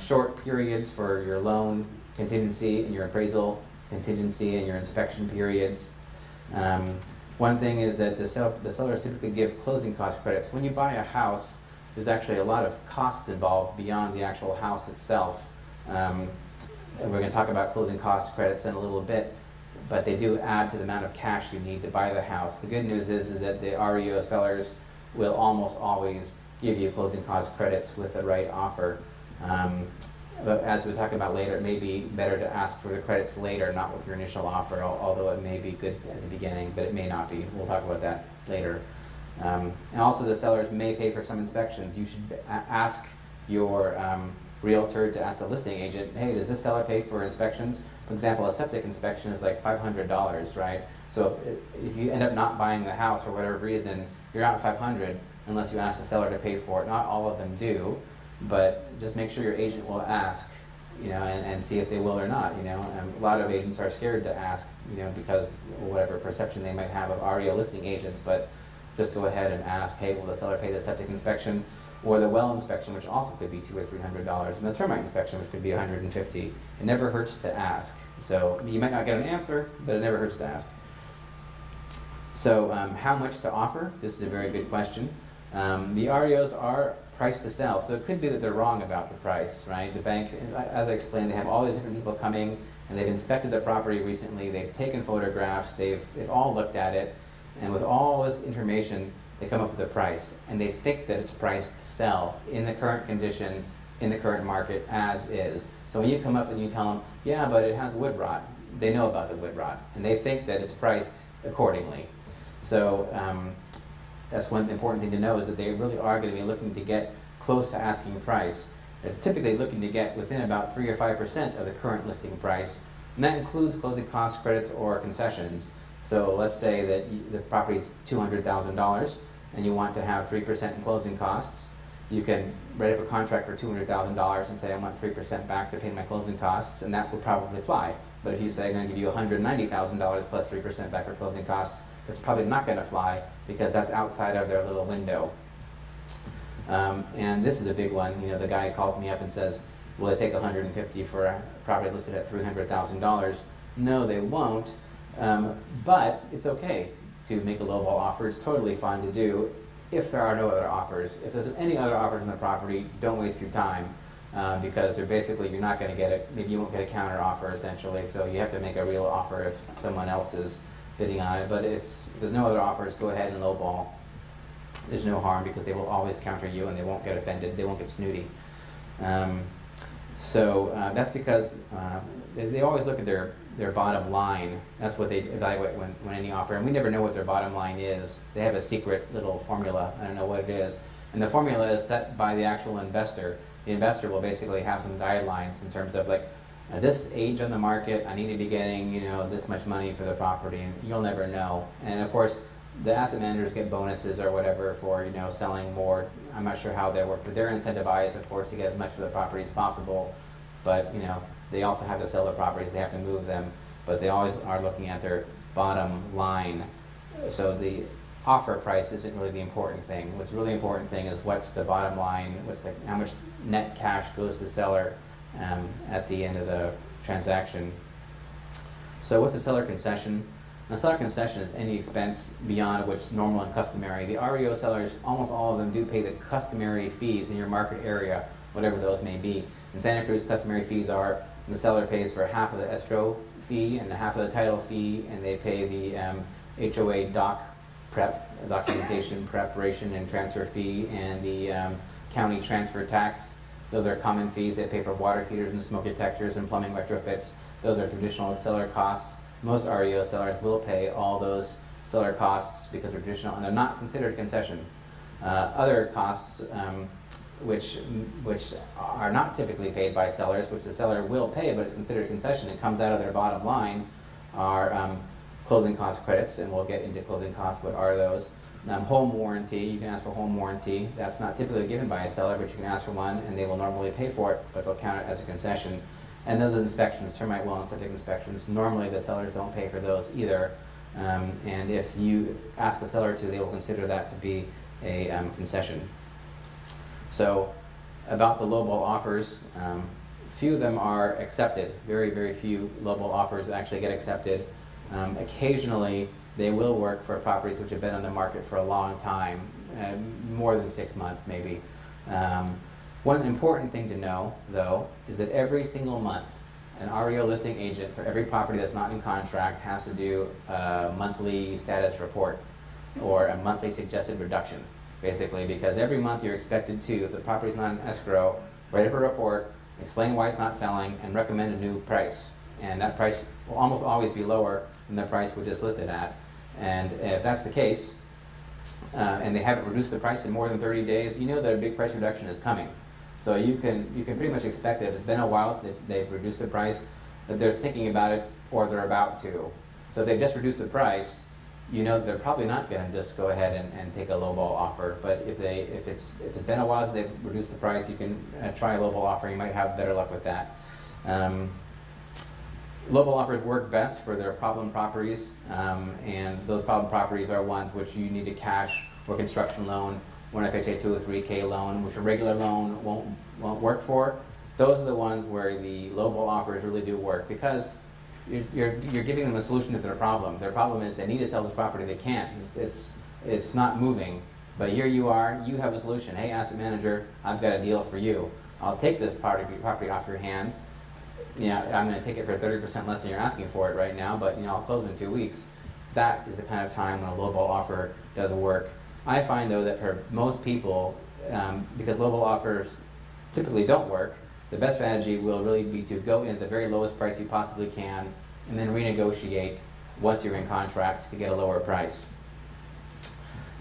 short periods for your loan contingency and your appraisal contingency and your inspection periods. One thing is that the sellers typically give closing cost credits. When you buy a house, there's actually a lot of costs involved beyond the actual house itself. And we're going to talk about closing cost credits in a little bit, but they do add to the amount of cash you need to buy the house. The good news is that the REO sellers will almost always give you closing cost credits with the right offer. But as we'll talk about later, it may be better to ask for the credits later, not with your initial offer, although it may be good at the beginning, but it may not be. We'll talk about that later. And also the sellers may pay for some inspections. You should ask your realtor to ask the listing agent, hey, does this seller pay for inspections? For example, a septic inspection is like $500, right? So if you end up not buying the house for whatever reason, you're out $500 unless you ask the seller to pay for it. Not all of them do, but just make sure your agent will ask, and see if they will or not, A lot of agents are scared to ask, because whatever perception they might have of REO listing agents, but just go ahead and ask, hey, will the seller pay the septic inspection or the well inspection, which also could be $200 or $300, and the termite inspection, which could be $150. It never hurts to ask. So you might not get an answer, but it never hurts to ask. So how much to offer? This is a very good question. The REOs are priced to sell, so it could be that they're wrong about the price, right? The bank, as I explained, they have all these different people coming, and they've inspected the property recently, they've taken photographs, they've all looked at it, and with all this information, they come up with a price, and they think that it's priced to sell in the current condition, in the current market, as is. So when you come up and you tell them, yeah, but it has wood rot, they know about the wood rot, and they think that it's priced accordingly. So that's one important thing to know, is that they really are going to be looking to get close to asking price. They're typically looking to get within about 3 or 5% of the current listing price, and that includes closing cost credits or concessions. So let's say that the property's $200,000 and you want to have 3% in closing costs. You can write up a contract for $200,000 and say, I want 3% back to pay my closing costs, and that would probably fly. But if you say, I'm going to give you $190,000 plus 3% back for closing costs, that's probably not going to fly, because that's outside of their little window. And this is a big one. The guy calls me up and says, will they take $150,000 for a property listed at $300,000? No, they won't. But it's okay to make a lowball offer. It's totally fine to do if there are no other offers. If there's any other offers on the property, don't waste your time, because they're basically, you're not going to get it. Maybe you won't get a counter offer, essentially. So you have to make a real offer if someone else is bidding on it. But if there's no other offers, go ahead and lowball. There's no harm, because they will always counter you and they won't get offended. They won't get snooty. So that's because they always look at their bottom line. That's what they evaluate when any offer, and we never know what their bottom line is. They have a secret little formula. I don't know what it is. And the formula is set by the actual investor. The investor will basically have some guidelines in terms of, like, at this age on the market, I need to be getting, this much money for the property, and you'll never know. And of course, the asset managers get bonuses or whatever for, selling more. I'm not sure how they work, but they're incentivized, of course, to get as much for the property as possible. But, they also have to sell the properties, they have to move them, but they always are looking at their bottom line. So the offer price isn't really the important thing. What's really important thing is what's the bottom line, how much net cash goes to the seller at the end of the transaction. So what's the seller concession? The seller concession is any expense beyond what's normal and customary. The REO sellers, almost all of them, do pay the customary fees in your market area, whatever those may be. In Santa Cruz, customary fees are, the seller pays for half of the escrow fee and half of the title fee, and they pay the HOA documentation preparation and transfer fee, and the county transfer tax. Those are common fees. They pay for water heaters and smoke detectors and plumbing retrofits. Those are traditional seller costs. Most REO sellers will pay all those seller costs because they're traditional, and they're not considered concession. Other costs, which are not typically paid by sellers, which the seller will pay, but it's considered concession, it comes out of their bottom line, are closing cost credits, and we'll get into closing costs. What are those? Home warranty, you can ask for home warranty. That's not typically given by a seller, but you can ask for one, and they will normally pay for it, but they'll count it as a concession. And those inspections, termite well and septic inspections, normally the sellers don't pay for those either. And if you ask the seller to, they will consider that to be a concession. So about the lowball offers, few of them are accepted. Very, very few lowball offers actually get accepted. Occasionally, they will work for properties which have been on the market for a long time, more than 6 months maybe. One important thing to know, though, is that every single month, an REO listing agent for every property that's not in contract has to do a monthly status report or a monthly suggested reduction, basically, because every month you're expected to, if the property's not in escrow, write up a report, explain why it's not selling, and recommend a new price. And that price will almost always be lower than the price we just listed at. And if that's the case, and they haven't reduced the price in more than 30 days, you know that a big price reduction is coming. So you can pretty much expect that if it's been a while since they've reduced the price, that they're thinking about it or they're about to. So if they've just reduced the price, you know they're probably not going to just go ahead and take a lowball offer. But if it's been a while since they've reduced the price, you can try a lowball offer. You might have better luck with that. Lowball offers work best for their problem properties, and those problem properties are ones which you need a cash or construction loan, or an FHA 203K loan, which a regular loan won't work for. Those are the ones where the lowball offers really do work, because you're giving them a solution to their problem. Their problem is they need to sell this property, they can't. It's not moving, but here you are, you have a solution. Hey, asset manager, I've got a deal for you. I'll take this property off your hands. I'm going to take it for 30% less than you're asking for it right now, but I'll close in 2 weeks. That is the kind of time when a lowball offer does work. I find, though, that for most people, because lowball offers typically don't work, the best strategy will really be to go in at the very lowest price you possibly can, and then renegotiate once you're in contract to get a lower price.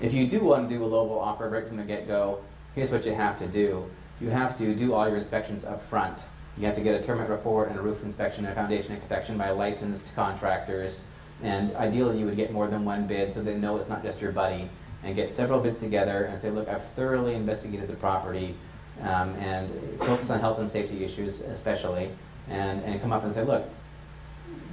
If you do want to do a lowball offer right from the get-go, here's what you have to do. You have to do all your inspections up front. You have to get a termite report and a roof inspection and a foundation inspection by licensed contractors. And ideally, you would get more than one bid so they know it's not just your buddy. And get several bids together and say, look, I've thoroughly investigated the property, and focus on health and safety issues especially, and come up and say, look,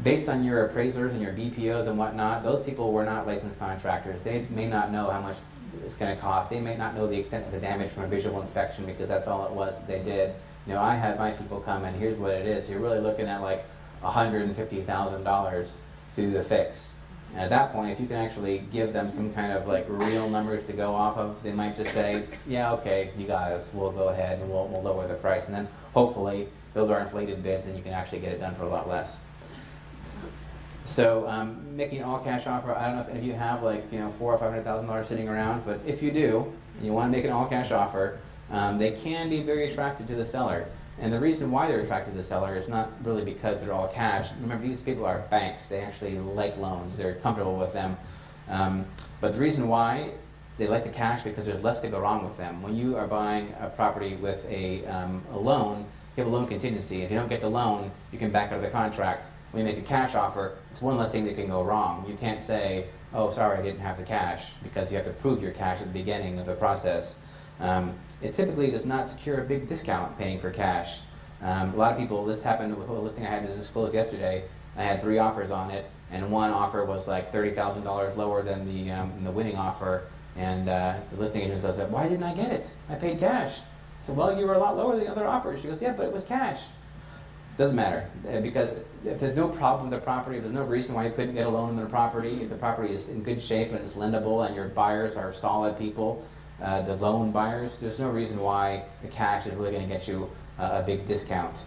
based on your appraisers and your BPOs and whatnot, those people were not licensed contractors. They may not know how much it's going to cost. They may not know the extent of the damage from a visual inspection, because that's all it was that they did. I had my people come and here's what it is. You're really looking at like $150,000 to do the fix. And at that point, if you can actually give them some kind of like real numbers to go off of, they might just say, yeah, okay, you got us. We'll go ahead and we'll lower the price. And then hopefully those are inflated bids and you can actually get it done for a lot less. So making an all-cash offer, I don't know if any of you have like $400,000 or $500,000 sitting around, but if you do, and you want to make an all-cash offer, they can be very attractive to the seller. And the reason why they're attracted to the seller is not really because they're all cash. Remember, these people are banks. They actually like loans. They're comfortable with them. But the reason why they like the cash, because there's less to go wrong with them. When you are buying a property with a loan, you have a loan contingency. If you don't get the loan, you can back out of the contract. When you make a cash offer, it's one less thing that can go wrong. You can't say, oh, sorry, I didn't have the cash, because you have to prove your cash at the beginning of the process. It typically does not secure a big discount paying for cash. A lot of people, this happened with a listing I had to disclose yesterday. I had 3 offers on it, and one offer was like $30,000 lower than the winning offer. And the listing agent goes, why didn't I get it? I paid cash. I said, well, you were a lot lower than the other offers. She goes, yeah, but it was cash. Doesn't matter, because if there's no problem with the property, if there's no reason why you couldn't get a loan on the property, if the property is in good shape and it's lendable and your buyers are solid people, the loan buyers, there's no reason why the cash is really going to get you a big discount.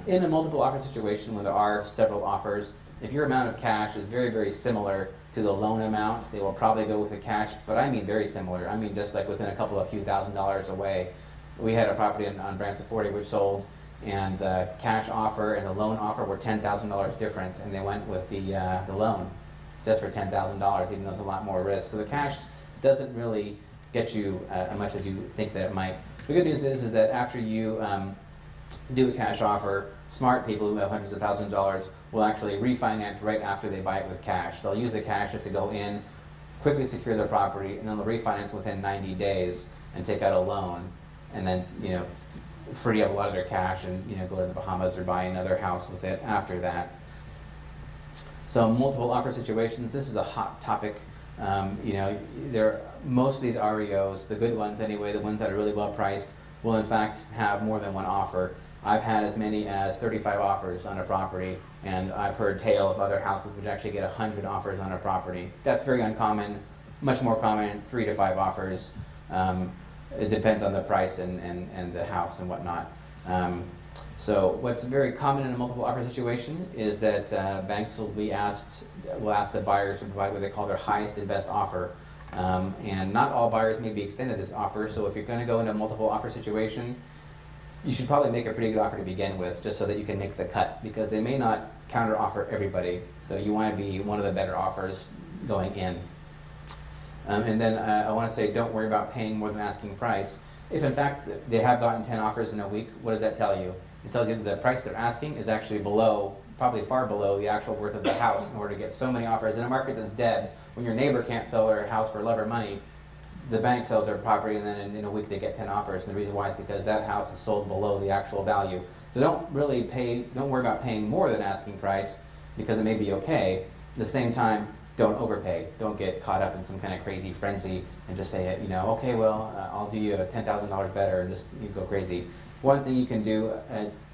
In a multiple offer situation where there are several offers, if your amount of cash is very, very similar to the loan amount, they will probably go with the cash, but I mean very similar. I mean just like within a couple of few $1,000s away. We had a property on Branson 40 which sold, and the cash offer and the loan offer were $10,000 different, and they went with the loan just for $10,000, even though it's a lot more risk. So the cash doesn't really get you as much as you think that it might. The good news is that after you do a cash offer. Smart people who have hundreds of thousands of dollars will actually refinance right after they buy it with cash. They'll use the cash just to go in, quickly secure their property, and then they'll refinance within 90 days and take out a loan, and then free up a lot of their cash and go to the Bahamas or buy another house with it after that. So multiple offer situations. This is a hot topic. Most of these REOs, the good ones anyway, the ones that are really well priced, will in fact have more than one offer. I've had as many as 35 offers on a property, and I've heard tale of other houses which actually get 100 offers on a property. That's very uncommon. Much more common, 3 to 5 offers. It depends on the price and the house and whatnot. So what's very common in a multiple offer situation is that banks will ask the buyers to provide what they call their highest and best offer. And not all buyers may be extended this offer, so if you're going to go into a multiple offer situation, you should probably make a pretty good offer to begin with, just so that you can make the cut, because they may not counter offer everybody. So you want to be one of the better offers going in. And then I want to say, don't worry about paying more than asking price. If in fact they have gotten 10 offers in a week, what does that tell you? It tells you that the price they're asking is actually below, probably far below the actual worth of the house in order to get so many offers. In a market that's dead, when your neighbor can't sell their house for love or money, the bank sells their property, and then in a week they get 10 offers. And the reason why is because that house is sold below the actual value. So don't worry about paying more than asking price, because it may be okay. At the same time, don't overpay. Don't get caught up in some kind of crazy frenzy and just say, okay, well, I'll do you $10,000 better, and just go crazy. One thing you can do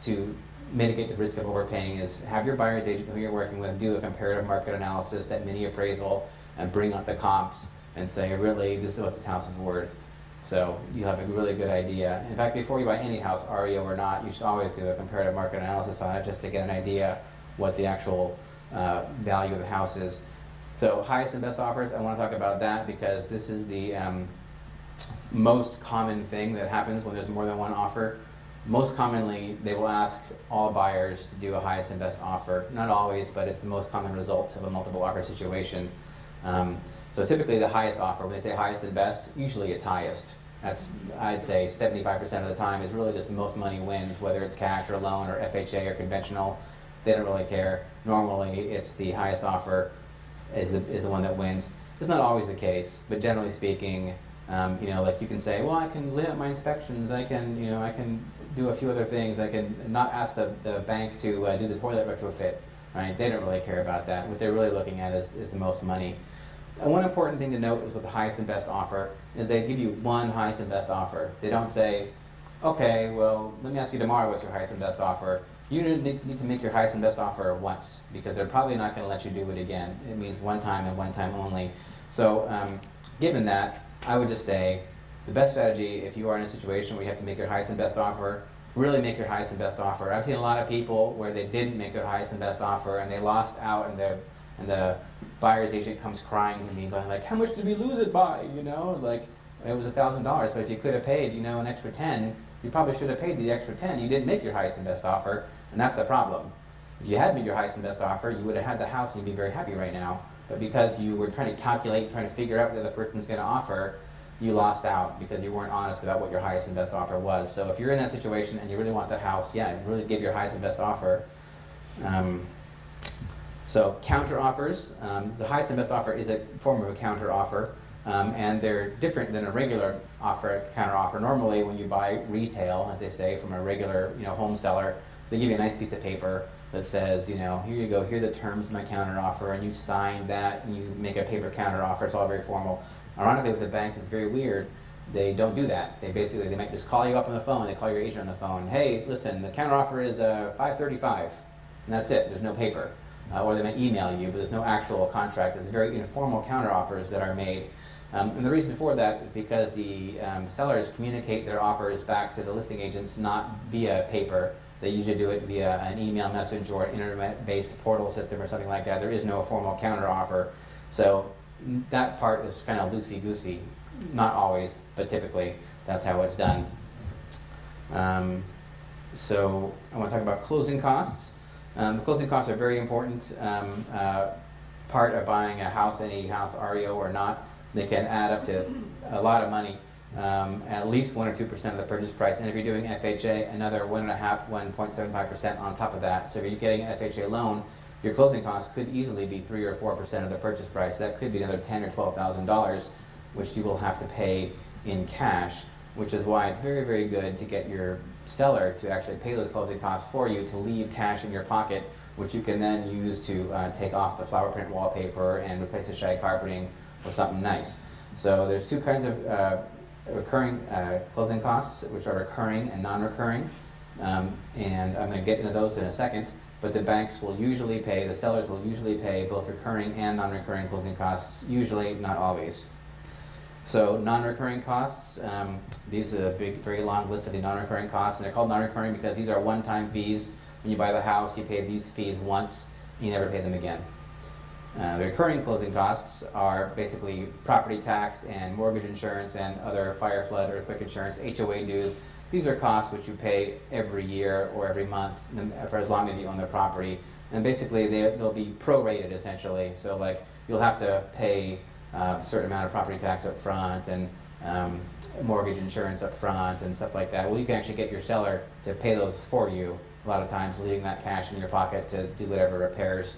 to mitigate the risk of overpaying is have your buyer's agent who you're working with do a comparative market analysis, that mini appraisal, and bring out the comps and say, really, this is what this house is worth. So you have a really good idea. In fact, before you buy any house, REO or not, you should always do a comparative market analysis on it, just to get an idea what the actual value of the house is. So highest and best offers, I want to talk about that because this is the most common thing that happens when there's more than one offer. Most commonly, they will ask all buyers to do a highest and best offer. Not always, but it's the most common result of a multiple offer situation. So typically the highest offer, when they say highest and best, usually it's highest. That's, I'd say 75% of the time is really just the most money wins, whether it's cash or loan or FHA or conventional. They don't really care. Normally it's the highest offer is the one that wins. It's not always the case, but generally speaking, like you can say, well, I can limit my inspections, I can do a few other things, I can not ask the bank to do the toilet retrofit, right? They don't really care about that. What they're really looking at is the most money. And one important thing to note is with the highest and best offer is they give you one highest and best offer. They don't say, okay, well, let me ask you tomorrow what's your highest and best offer. You need to make your highest and best offer once, because they're probably not going to let you do it again. It means one time and one time only. So given that, I would just say the best strategy, if you are in a situation where you have to make your highest and best offer, really make your highest and best offer. I've seen a lot of people where they didn't make their highest and best offer and they lost out, and the buyer's agent comes crying to me going like, how much did we lose it by? Like it was $1,000, but if you could have paid, an extra 10, you probably should have paid the extra 10. You didn't make your highest and best offer, and that's the problem. If you had made your highest and best offer, you would have had the house and you'd be very happy right now. But because you were trying to calculate, trying to figure out what the other person's going to offer, you lost out because you weren't honest about what your highest and best offer was. So if you're in that situation and you really want the house, yeah, really give your highest and best offer. So counter offers, the highest and best offer is a form of a counter offer, and they're different than a regular offer, counter offer. Normally when you buy retail, as they say, from a regular home seller, they give you a nice piece of paper that says, here you go, here are the terms of my counter offer, and you sign that and you make a paper counter offer. It's all very formal. Ironically, with the banks, it's very weird. They don't do that. They might just call you up on the phone. They call your agent on the phone. Hey, listen, the counter offer is $535, and that's it. There's no paper. Or they might email you, but there's no actual contract. There's very informal counter offers that are made. And the reason for that is because the sellers communicate their offers back to the listing agents not via paper. They usually do it via an email message or an internet-based portal system or something like that. There is no formal counter offer. So that part is kind of loosey-goosey. Not always, but typically that's how it's done. So I want to talk about closing costs. The closing costs are a very important part of buying a house, any house, REO or not. They can add up to a lot of money. at least 1 or 2% of the purchase price. And if you're doing FHA, another 1.5, 1.75% on top of that. So if you're getting an FHA loan, your closing costs could easily be 3 or 4% of the purchase price. That could be another $10,000 or $12,000, which you will have to pay in cash, which is why it's very, very good to get your seller to actually pay those closing costs for you, to leave cash in your pocket, which you can then use to take off the flower print wallpaper and replace the shag carpeting with something nice. So there's two kinds of recurring closing costs, which are recurring and non-recurring, and I'm going to get into those in a second. But the banks will usually pay, the sellers will usually pay both recurring and non-recurring closing costs, usually, not always. So non-recurring costs, these are a big, very long list of the non-recurring costs, and they're called non-recurring because these are one-time fees. When you buy the house, you pay these fees once, you never pay them again. The recurring closing costs are basically property tax and mortgage insurance and other fire, flood, earthquake insurance, HOA dues. These are costs which you pay every year or every month for as long as you own the property. And basically they'll be prorated essentially. So like you'll have to pay a certain amount of property tax up front and mortgage insurance up front and stuff like that. Well, you can actually get your seller to pay those for you a lot of times, leaving that cash in your pocket to do whatever repairs,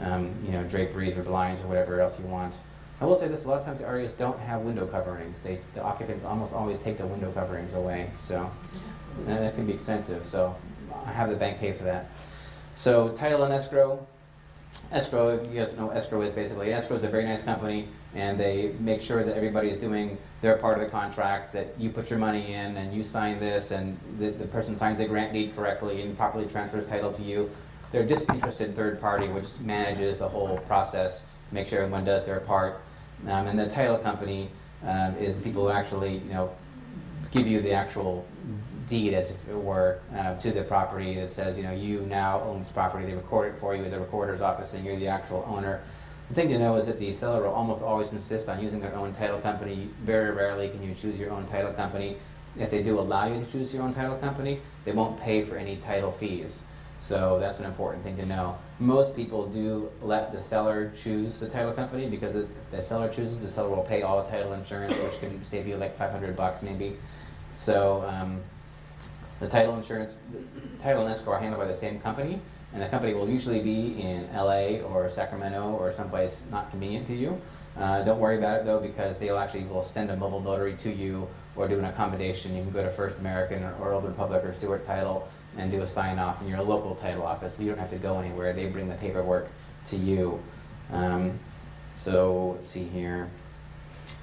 you know, draperies or blinds or whatever else you want. I will say this, a lot of times the REOs don't have window coverings. The occupants almost always take the window coverings away, so that can be expensive. So I have the bank pay for that. So title and escrow. Escrow, you guys know what escrow is basically. Escrow is a very nice company, and they make sure that everybody is doing their part of the contract, that you put your money in and you sign this, and the person signs the grant deed correctly and properly transfers title to you. They're a disinterested third party which manages the whole process to make sure everyone does their part. And the title company is the people who actually, you know, give you the actual deed, as if it were, to the property that says, you know, you now own this property. They record it for you at the recorder's office, and you're the actual owner. The thing to know is that the seller will almost always insist on using their own title company. Very rarely can you choose your own title company. If they do allow you to choose your own title company, they won't pay for any title fees. So that's an important thing to know. Most people do let the seller choose the title company, because if the seller chooses, the seller will pay all the title insurance, which can save you like $500 maybe. So the title insurance, the title and escrow are handled by the same company, and the company will usually be in LA or Sacramento or someplace not convenient to you. Don't worry about it though, because they'll actually will send a mobile notary to you or do an accommodation. You can go to First American or Old Republic or Stewart Title and do a sign-off in your local title office. You don't have to go anywhere. They bring the paperwork to you. So let's see here.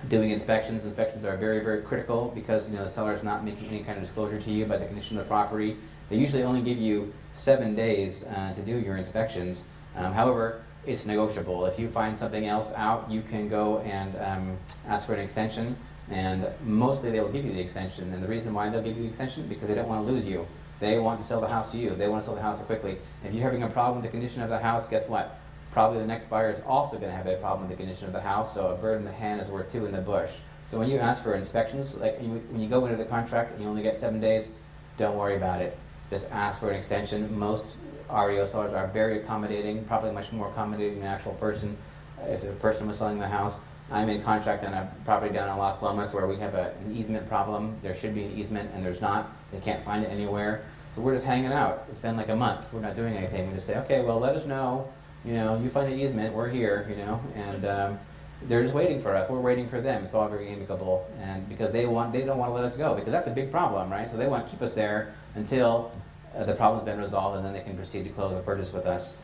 Doing inspections. Inspections are very, very critical because, you know, the seller is not making any kind of disclosure to you about the condition of the property. They usually only give you 7 days to do your inspections. However, it's negotiable. If you find something else out, you can go and ask for an extension, and mostly they will give you the extension. And the reason why they'll give you the extension is because they don't want to lose you. They want to sell the house to you. They want to sell the house quickly. If you're having a problem with the condition of the house, guess what? Probably the next buyer is also going to have a problem with the condition of the house, so a bird in the hand is worth 2 in the bush. So when you ask for inspections, like when you go into the contract and you only get 7 days, don't worry about it. Just ask for an extension. Most REO sellers are very accommodating, probably much more accommodating than the actual person. If the person was selling the house, I'm in contract on a property down in Las Lomas where we have an easement problem. There should be an easement and there's not. They can't find it anywhere. So we're just hanging out. It's been like a month. We're not doing anything. We just say, okay, well, let us know. You know, you find the easement, we're here, you know, and they're just waiting for us. We're waiting for them. It's all very amicable, and because they don't want to let us go, because that's a big problem, right? So they want to keep us there until the problem's been resolved, and then they can proceed to close the purchase with us.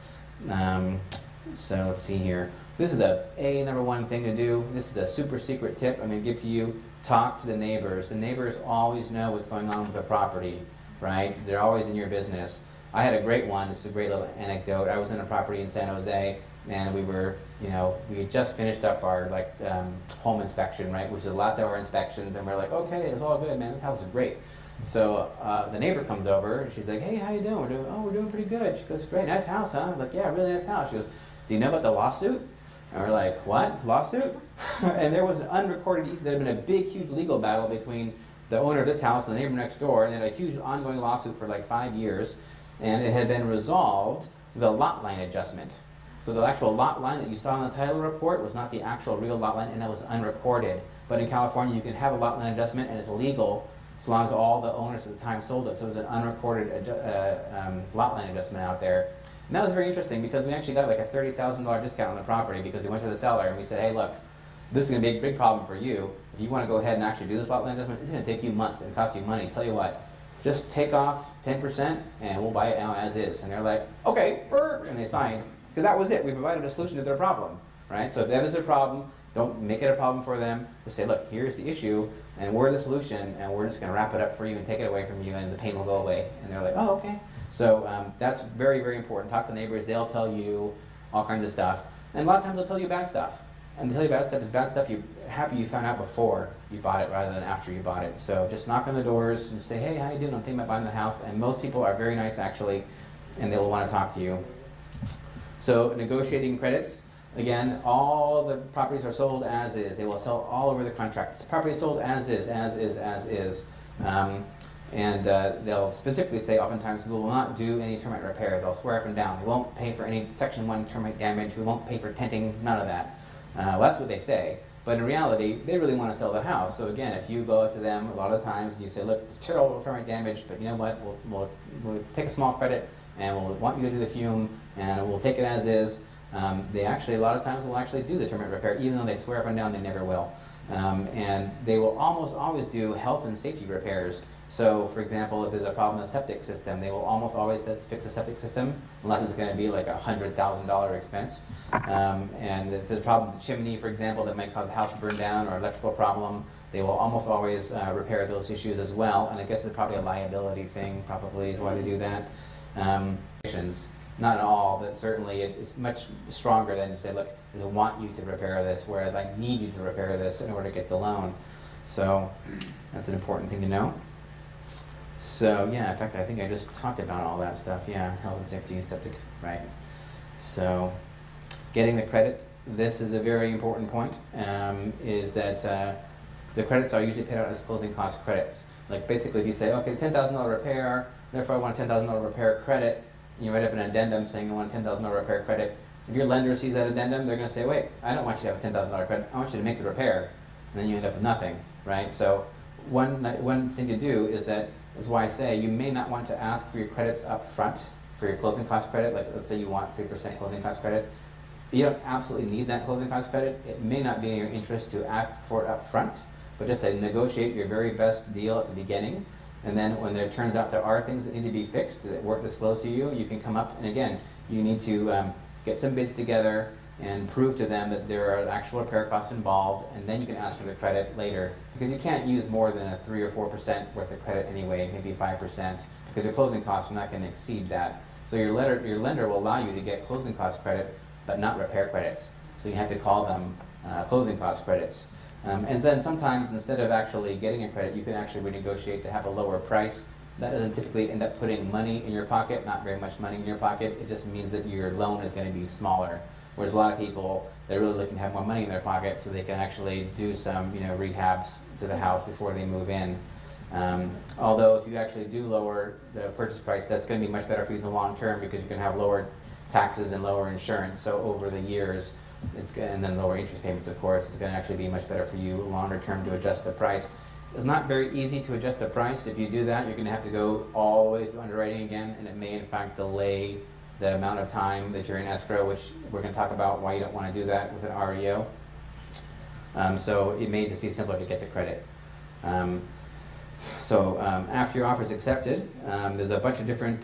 So let's see here. This is the #1 thing to do. This is a super secret tip I'm going to give to you. Talk to the neighbors. The neighbors always know what's going on with the property, right? They're always in your business. I had a great one. This is a great little anecdote. I was in a property in San Jose, and we were, you know, we had just finished up our home inspection, right, which is the last of our inspections, and we're like, okay, it's all good, man. This house is great. So the neighbor comes over, and she's like, hey, how you doing? We're doing pretty good. She goes, great, nice house, huh? I'm like, yeah, really nice house. She goes, do you know about the lawsuit? And we're like, what? Lawsuit? And there was an unrecorded, there had been a big, huge legal battle between the owner of this house and the neighbor next door, and they had a huge ongoing lawsuit for like 5 years. And it had been resolved with a lot line adjustment. So the actual lot line that you saw in the title report was not the actual real lot line, and that was unrecorded. But in California, you can have a lot line adjustment, and it's legal as long as all the owners at the time sold it. So it was an unrecorded lot line adjustment out there. And that was very interesting because we actually got like a $30,000 discount on the property because we went to the seller and we said, hey, look, this is going to be a big problem for you. If you want to go ahead and actually do this lot line adjustment, it's going to take you months and cost you money. Tell you what, just take off 10% and we'll buy it now as is. And they're like, okay, and they signed. Because that was it. We provided a solution to their problem, right? So if that is a problem, don't make it a problem for them. Just say, look, here's the issue, and we're the solution, and we're just going to wrap it up for you and take it away from you, and the pain will go away. And they're like, oh, okay. So that's very, very important. Talk to neighbors. They'll tell you all kinds of stuff. And a lot of times they'll tell you bad stuff. And to tell you bad stuff is bad stuff you're happy you found out before you bought it rather than after you bought it. So just knock on the doors and say, hey, how you doing? I'm thinking about buying the house. And most people are very nice, actually, and they will want to talk to you. So negotiating credits, again, all the properties are sold as is. They will sell all over the contract. The property is sold as is, as is, as is. They'll specifically say oftentimes we will not do any termite repair. They'll swear up and down. We won't pay for any Section 1 termite damage. We won't pay for tenting, none of that. Well, that's what they say. But in reality, they really want to sell the house. So again, if you go to them a lot of times and you say, look, it's terrible termite damage, but you know what, we'll take a small credit and we'll want you to do the fume and we'll take it as is. They actually, a lot of times, will actually do the termite repair, even though they swear up and down they never will. And they will almost always do health and safety repairs. So, for example, if there's a problem in the septic system, they will almost always fix a septic system, unless it's going to be like a $100,000 expense. And if there's a problem with the chimney, for example, that might cause the house to burn down, or electrical problem, they will almost always repair those issues as well. And I guess it's probably a liability thing, probably is why they do that. Not at all, but certainly it's much stronger than to say, look, I want you to repair this, whereas I need you to repair this in order to get the loan. So that's an important thing to know. So yeah, in fact, I think I just talked about all that stuff. Yeah, health and safety and septic, right. So getting the credit, this is a very important point, is that the credits are usually paid out as closing cost credits. Like basically if you say, okay, $10,000 repair, therefore I want a $10,000 repair credit, and you write up an addendum saying I want a $10,000 repair credit. If your lender sees that addendum, they're going to say, wait, I don't want you to have a $10,000 credit, I want you to make the repair. And then you end up with nothing, right? So one thing to do is why I say you may not want to ask for your credits up front for your closing cost credit. Like let's say you want 3% closing cost credit. You don't absolutely need that closing cost credit. It may not be in your interest to ask for it up front, but just to negotiate your very best deal at the beginning. And then when there turns out there are things that need to be fixed that weren't disclosed to you, you can come up, and again, you need to get some bids together and prove to them that there are actual repair costs involved, and then you can ask for the credit later. Because you can't use more than a 3 or 4% worth of credit anyway, maybe 5%, because your closing costs are not going to exceed that. So your lender will allow you to get closing cost credit, but not repair credits. So you have to call them closing cost credits. And then sometimes instead of actually getting a credit, you can actually renegotiate to have a lower price. That doesn't typically end up putting money in your pocket, not very much money in your pocket. It just means that your loan is going to be smaller. Whereas a lot of people, they're really looking to have more money in their pocket so they can actually do some rehabs to the house before they move in. Although if you actually do lower the purchase price, that's going to be much better for you in the long term because you can have lower taxes and lower insurance. So over the years, and then lower interest payments, of course, it's going to actually be much better for you longer term to adjust the price. It's not very easy to adjust the price. If you do that, you're going to have to go all the way through underwriting again, and it may in fact delay the amount of time that you're in escrow, which we're going to talk about why you don't want to do that with an REO. So it may just be simpler to get the credit. After your offer is accepted, there's a bunch of different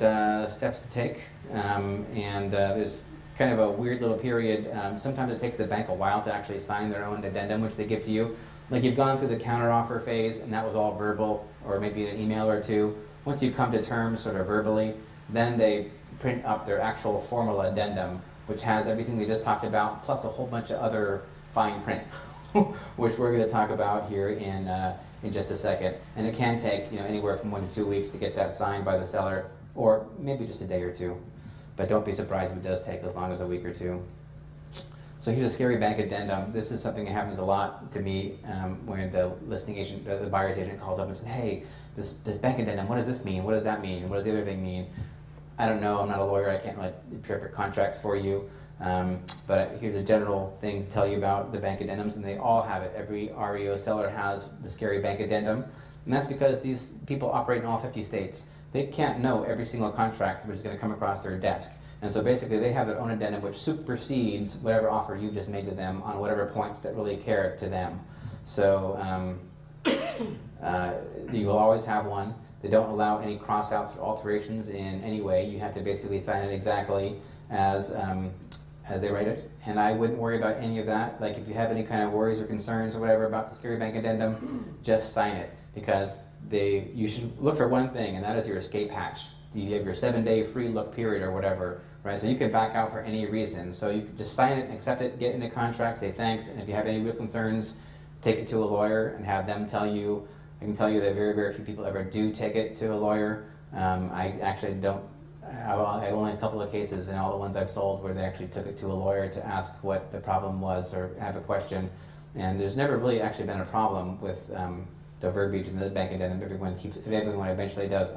steps to take, there's kind of a weird little period. Sometimes it takes the bank a while to actually sign their own addendum, which they give to you. Like you've gone through the counteroffer phase, and that was all verbal, or maybe an email or two. Once you come to terms sort of verbally, then they print up their actual formal addendum, which has everything they just talked about, plus a whole bunch of other fine print, which we're going to talk about here in just a second. And it can take anywhere from 1 to 2 weeks to get that signed by the seller, or maybe just a day or two. But don't be surprised if it does take as long as a week or two. So here's a scary bank addendum. This is something that happens a lot to me when the listing agent, the buyer's agent calls up and says, hey, the bank addendum, what does this mean? What does that mean? What does the other thing mean? I don't know, I'm not a lawyer, I can't really interpret contracts for you. But here's a general thing to tell you about the bank addendums, and they all have it. Every REO seller has the scary bank addendum, and that's because these people operate in all 50 states. They can't know every single contract which is going to come across their desk. And so basically they have their own addendum which supersedes whatever offer you just made to them on whatever points that really care to them. So you will always have one. They don't allow any cross-outs or alterations in any way. You have to basically sign it exactly as they write it. And I wouldn't worry about any of that. Like if you have any kind of worries or concerns or whatever about the scary bank addendum, just sign it, because you should look for one thing, and that is your escape hatch. You have your 7-day free look period or whatever, right? So you can back out for any reason. So you can just sign it, accept it, get into contract, say thanks, and if you have any real concerns, take it to a lawyer and have them tell you. I can tell you that very, very few people ever do take it to a lawyer. I actually don't. I only a couple of cases in all the ones I've sold where they actually took it to a lawyer to ask what the problem was or have a question. And there's never really actually been a problem with the verbiage in the bank addendum. Everyone eventually does.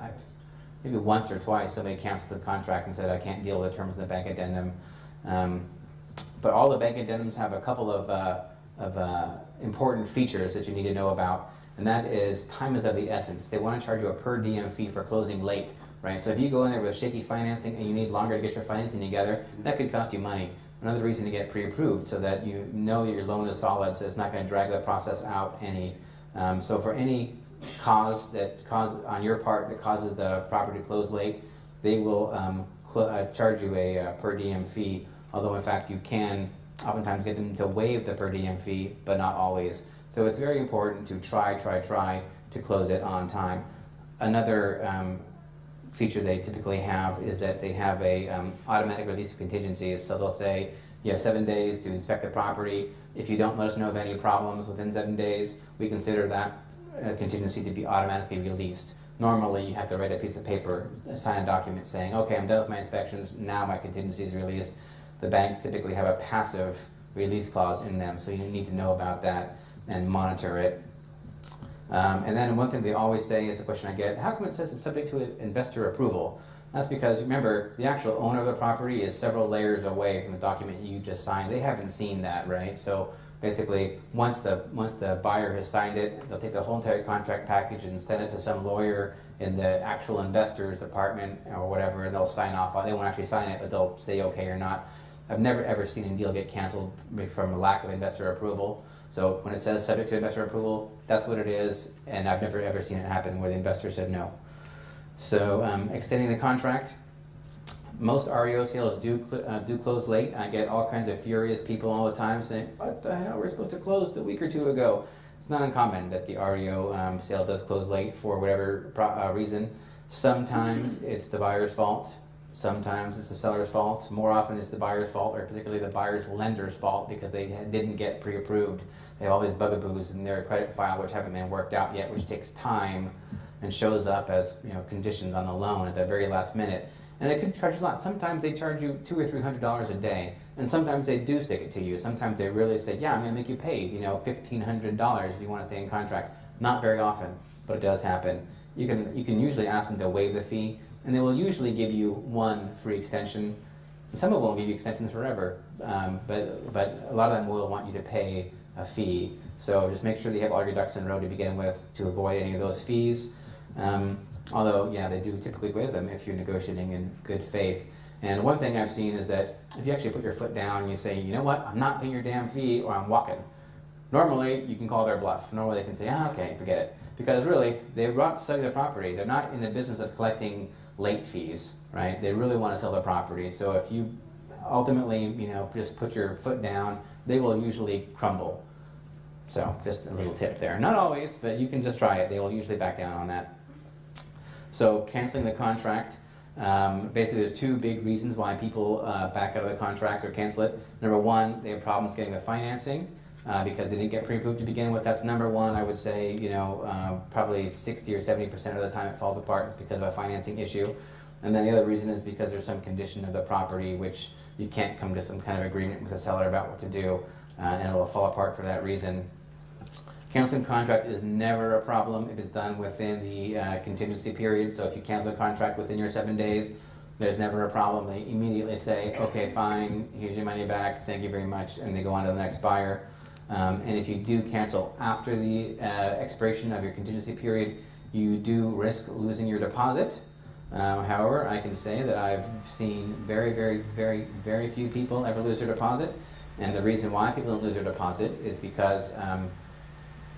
Maybe once or twice somebody canceled the contract and said, I can't deal with the terms of the bank addendum. But all the bank addendums have a couple of important features that you need to know about, and that is time is of the essence. They want to charge you a per diem fee for closing late, right? So if you go in there with shaky financing and you need longer to get your financing together, that could cost you money. Another reason to get pre-approved, so that you know your loan is solid, so it's not going to drag the process out any. So for any cause on your part that causes the property to close late, they will charge you a per diem fee, although in fact you can oftentimes get them to waive the per diem fee, but not always. So it's very important to try to close it on time. Another feature they typically have is that they have a automatic release of contingencies. So they'll say you have 7 days to inspect the property. If you don't let us know of any problems within 7 days, we consider that contingency to be automatically released. Normally you have to write a piece of paper, sign a document saying, okay, I'm done with my inspections, now my contingency is released. The banks typically have a passive release clause in them, so you need to know about that and monitor it. And then one thing they always say is a question I get, how come it says it's subject to investor approval? That's because, remember, the actual owner of the property is several layers away from the document you just signed. They haven't seen that, right? So basically, once the buyer has signed it, they'll take the whole entire contract package and send it to some lawyer in the actual investor's department or whatever, and they'll sign off on it. They won't actually sign it, but they'll say okay or not. I've never ever seen a deal get canceled from a lack of investor approval. So when it says subject to investor approval, that's what it is, and I've never ever seen it happen where the investor said no. So extending the contract. Most REO sales do close late. I get all kinds of furious people all the time saying, what the hell, we're supposed to close a week or two ago. It's not uncommon that the REO sale does close late for whatever reason. Sometimes it's the buyer's fault. Sometimes it's the seller's fault. More often it's the buyer's fault, or particularly the buyer's lender's fault, because they didn't get pre-approved. They have all these bugaboos in their credit file which haven't been worked out yet, which takes time and shows up as conditions on the loan at the very last minute. And they could charge a lot. Sometimes they charge you $200 or $300 a day, and sometimes they do stick it to you. Sometimes they really say, yeah, I'm going to make you pay $1,500 if you want to stay in contract. Not very often, but it does happen. You can usually ask them to waive the fee, and they will usually give you one free extension. Some of them will give you extensions forever, but a lot of them will want you to pay a fee. So just make sure that you have all your ducks in a row to begin with to avoid any of those fees. Although, yeah, they do typically waive them if you're negotiating in good faith. And one thing I've seen is that if you actually put your foot down and you say, you know what, I'm not paying your damn fee, or I'm walking. Normally, you can call their bluff. Normally, they can say, okay, forget it. Because really, they want to sell their property. They're not in the business of collecting late fees, right? They really want to sell the property. So if you ultimately, just put your foot down, they will usually crumble. So just a little tip there. Not always, but you can just try it. They will usually back down on that. So canceling the contract. Basically, there's two big reasons why people back out of the contract or cancel it. Number one, they have problems getting the financing because they didn't get pre-approved to begin with. That's number one. I would say, probably 60 or 70% of the time it falls apart is because of a financing issue. And then the other reason is because there's some condition of the property which you can't come to some kind of agreement with the seller about what to do, and it will fall apart for that reason. Canceling contract is never a problem if it's done within the contingency period. So if you cancel a contract within your 7 days, There's never a problem. They immediately say, okay, fine, here's your money back, thank you very much, and they go on to the next buyer. And if you do cancel after the expiration of your contingency period, you do risk losing your deposit. However, I can say that I've seen very, very, very, very few people ever lose their deposit. And the reason why people don't lose their deposit is because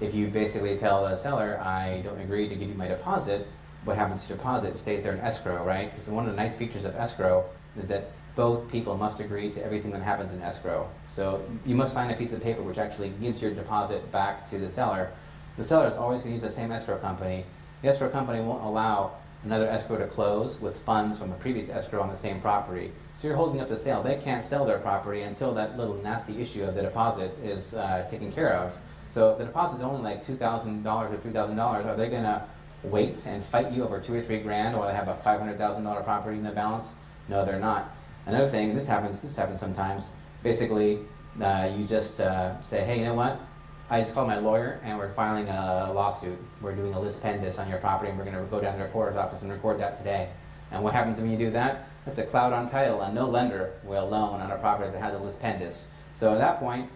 if you basically tell the seller, I don't agree to give you my deposit, what happens to your deposit? It stays there in escrow, right? Because one of the nice features of escrow is that both people must agree to everything that happens in escrow. So you must sign a piece of paper which actually gives your deposit back to the seller. The seller is always going to use the same escrow company. The escrow company won't allow another escrow to close with funds from a previous escrow on the same property. So you're holding up the sale. They can't sell their property until that little nasty issue of the deposit is taken care of. So if the deposit is only like $2,000 or $3,000, are they going to wait and fight you over $2 or $3 grand while they have a $500,000 property in the balance? No, they're not. Another thing, and this happens sometimes, basically you just say, hey, you know what? I just called my lawyer and we're filing a lawsuit. We're doing a lis pendis on your property and we're going to go down to the recorder's office and record that today. And what happens when you do that? That's a cloud on title, and no lender will loan on a property that has a lis pendis. So at that point,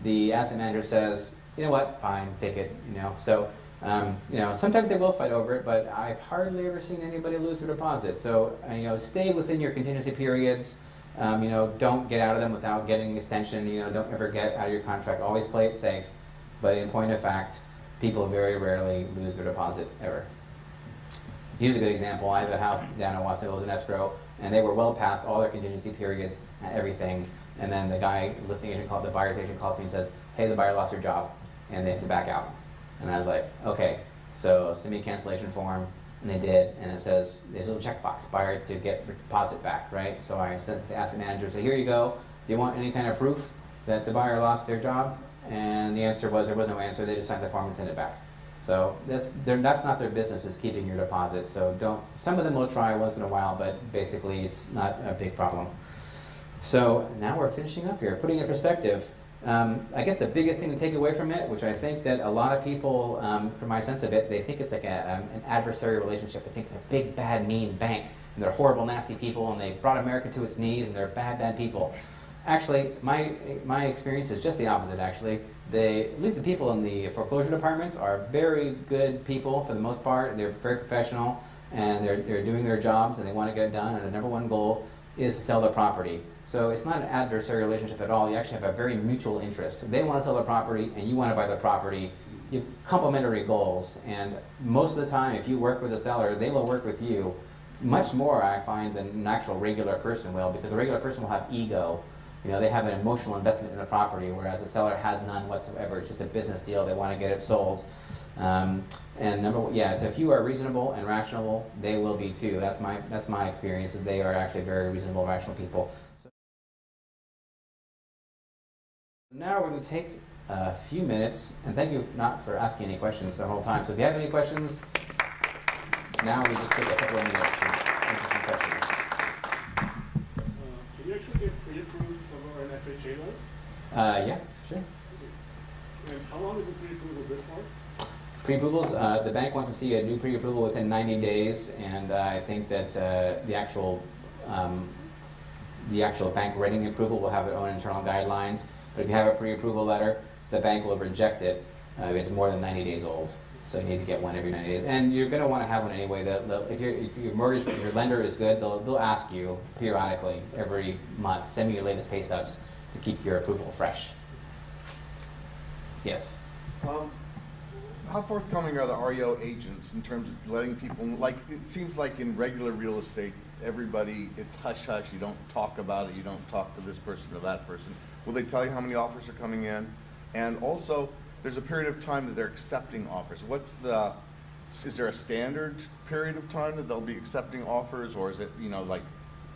the asset manager says, you know what, fine, take it, you know. So, you know, sometimes they will fight over it, but I've hardly ever seen anybody lose their deposit. So, you know, stay within your contingency periods. You know, don't get out of them without getting an extension. You know, don't ever get out of your contract. Always play it safe. But in point of fact, people very rarely lose their deposit ever. Here's a good example. I have a house down in Wasilla, it was an escrow, and they were well past all their contingency periods and everything. And then the guy, listing agent, the buyer's agent calls me and says, hey, the buyer lost their job, and they have to back out. And I was like, okay, so send me a cancellation form, and they did, and it says, there's a little checkbox, buyer to get your deposit back, right? So I sent it to the asset manager, so here you go. Do you want any kind of proof that the buyer lost their job? And the answer was, there was no answer, they just signed the form and sent it back. So that's not their business, is keeping your deposit. So don't, some of them will try once in a while, but basically it's not a big problem. So now we're finishing up here, putting it in perspective. I guess the biggest thing to take away from it, which I think that a lot of people, from my sense of it, they think it's like an adversarial relationship. They think it's a big, bad, mean bank, and they're horrible, nasty people, and they brought America to its knees, and they're bad, bad people. Actually, my experience is just the opposite, actually. At least the people in the foreclosure departments are very good people for the most part. They're very professional, and they're doing their jobs, and they want to get it done, and their number one goal is to sell the property. So it's not an adversarial relationship at all. You actually have a very mutual interest. They want to sell the property, and you want to buy the property. You have complementary goals, and most of the time, if you work with a seller, they will work with you much more, I find, than an actual regular person will, because a regular person will have ego. You know, they have an emotional investment in the property, whereas a seller has none whatsoever. It's just a business deal. They want to get it sold. And so if you are reasonable and rational, they will be too. That's my experience. They are actually very reasonable, rational people. So now we're going to take a few minutes, and thank you not for asking any questions the whole time. So if you have any questions, now we just take a couple of minutes to answer some questions. Can you actually get pre-approved for an FHA loan? Yeah, sure. And how long is the pre-approval good for? Pre-approvals, the bank wants to see a new pre-approval within 90 days, and I think that the actual bank rating approval will have their own internal guidelines. But if you have a pre-approval letter, the bank will reject it if it's more than 90 days old. So you need to get one every 90 days, and you're going to want to have one anyway. If your lender is good, they'll ask you periodically every month, send me your latest pay stubs to keep your approval fresh. Yes. How forthcoming are the REO agents in terms of letting people, like, it seems like in regular real estate, everybody, it's hush-hush, you don't talk about it, you don't talk to this person or that person. Will they tell you how many offers are coming in? And also, there's a period of time that they're accepting offers. Is there a standard period of time that they'll be accepting offers, or is it, you know, like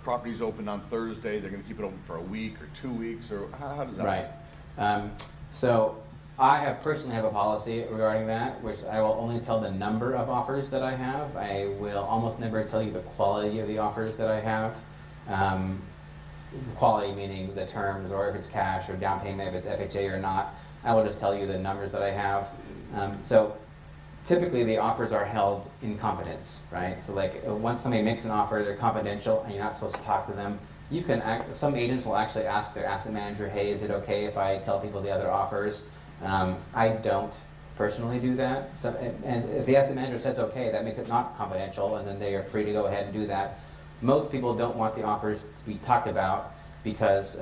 properties open on Thursday, they're going to keep it open for a week or 2 weeks, or how does that work? Right. So I personally have a policy regarding that, which I will only tell the number of offers that I have. I will almost never tell you the quality of the offers that I have. Quality meaning the terms, or if it's cash or down payment, if it's FHA or not. I will just tell you the numbers that I have. So typically the offers are held in confidence, right? So like once somebody makes an offer, they're confidential and you're not supposed to talk to them. You can some agents will actually ask their asset manager, hey, is it okay if I tell people the other offers? I don't personally do that. So, and if the asset manager says okay, that makes it not confidential, and then they are free to go ahead and do that. Most people don't want the offers to be talked about because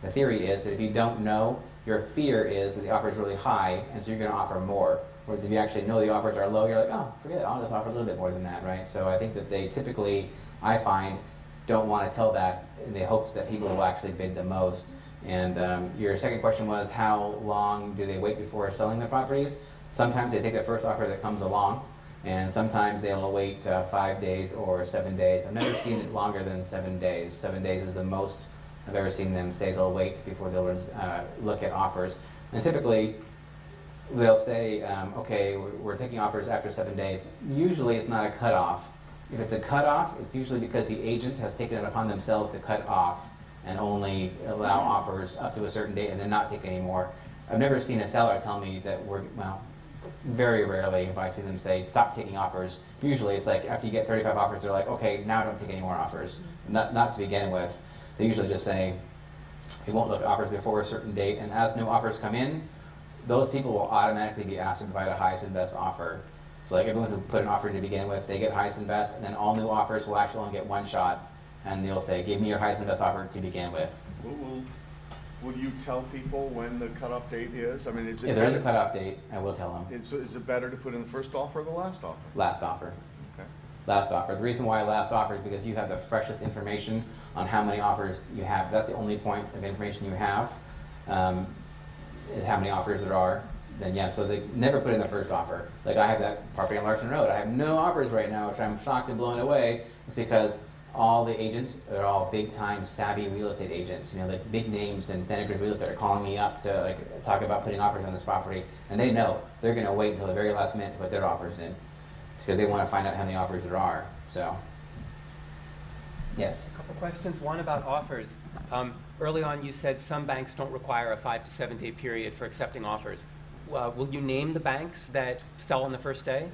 the theory is that if you don't know, your fear is that the offer is really high, and so you're going to offer more. Whereas if you actually know the offers are low, you're like, oh, forget it, I'll just offer a little bit more than that, right? So I think that they typically, I find, don't want to tell that in the hopes that people will actually bid the most. And your second question was, how long do they wait before selling their properties? Sometimes they take the first offer that comes along, and sometimes they'll wait 5 days or 7 days. I've never seen it longer than 7 days. 7 days is the most I've ever seen them say they'll wait before they'll look at offers. And typically, they'll say, okay, we're taking offers after 7 days. Usually it's not a cutoff. If it's a cutoff, it's usually because the agent has taken it upon themselves to cut off and only allow offers up to a certain date and then not take any more. I've never seen a seller tell me that well, very rarely if I see them say, stop taking offers. Usually it's like after you get 35 offers, they're like, okay, now don't take any more offers. Not to begin with. They usually just say, we won't look at offers before a certain date, and as new offers come in, those people will automatically be asked to provide a highest and best offer. So like everyone who put an offer to begin with, they get highest and best, and then all new offers will actually only get one shot, and they'll say, give me your highest and best offer to begin with. Will you tell people when the cutoff date is? I mean, is it If there is a cutoff date, I will tell them. Is it better to put in the first offer or the last offer? Last offer. Okay. Last offer. The reason why last offer is because you have the freshest information on how many offers you have. That's the only point of information you have, is how many offers there are. Then yeah, so they never put in the first offer. Like I have that property on Larson Road. I have no offers right now, which I'm shocked and blown away. It's because all the agents are all big-time savvy real estate agents. You know, like big names in Santa Cruz real estate are calling me up to like talk about putting offers on this property, and they know they're going to wait until the very last minute to put their offers in because they want to find out how many offers there are. So, yes. A couple questions. One about offers. Early on, you said some banks don't require a 5 to 7 day period for accepting offers. Will you name the banks that sell on the first day?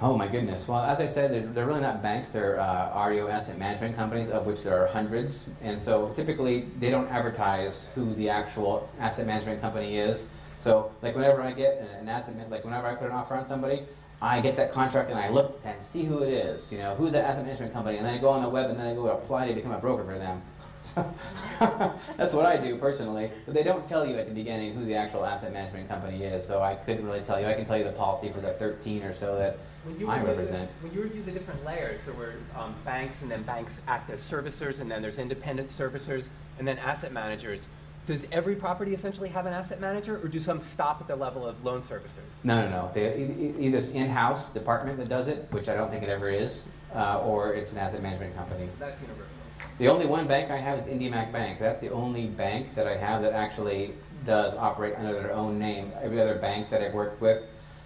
Oh my goodness. Well, as I said, they're really not banks. They're REO asset management companies, of which there are hundreds. And so typically they don't advertise who the actual asset management company is. So like whenever I get an like whenever I put an offer on somebody, I get that contract and I look and see who it is. You know, who's that asset management company? And then I go on the web and then I go apply to become a broker for them. So that's what I do personally, but they don't tell you at the beginning who the actual asset management company is, so I couldn't really tell you. I can tell you the policy for the 13 or so that I represent. When you review the different layers, there were banks, and then banks act as servicers, and then there's independent servicers, and then asset managers. Does every property essentially have an asset manager, or do some stop at the level of loan servicers? No. Either it's in-house department that does it, which I don't think it ever is, or it's an asset management company. That's universal. The only one bank I have is IndyMac Bank. That's the only bank that I have that actually does operate under their own name. Every other bank that I've worked with,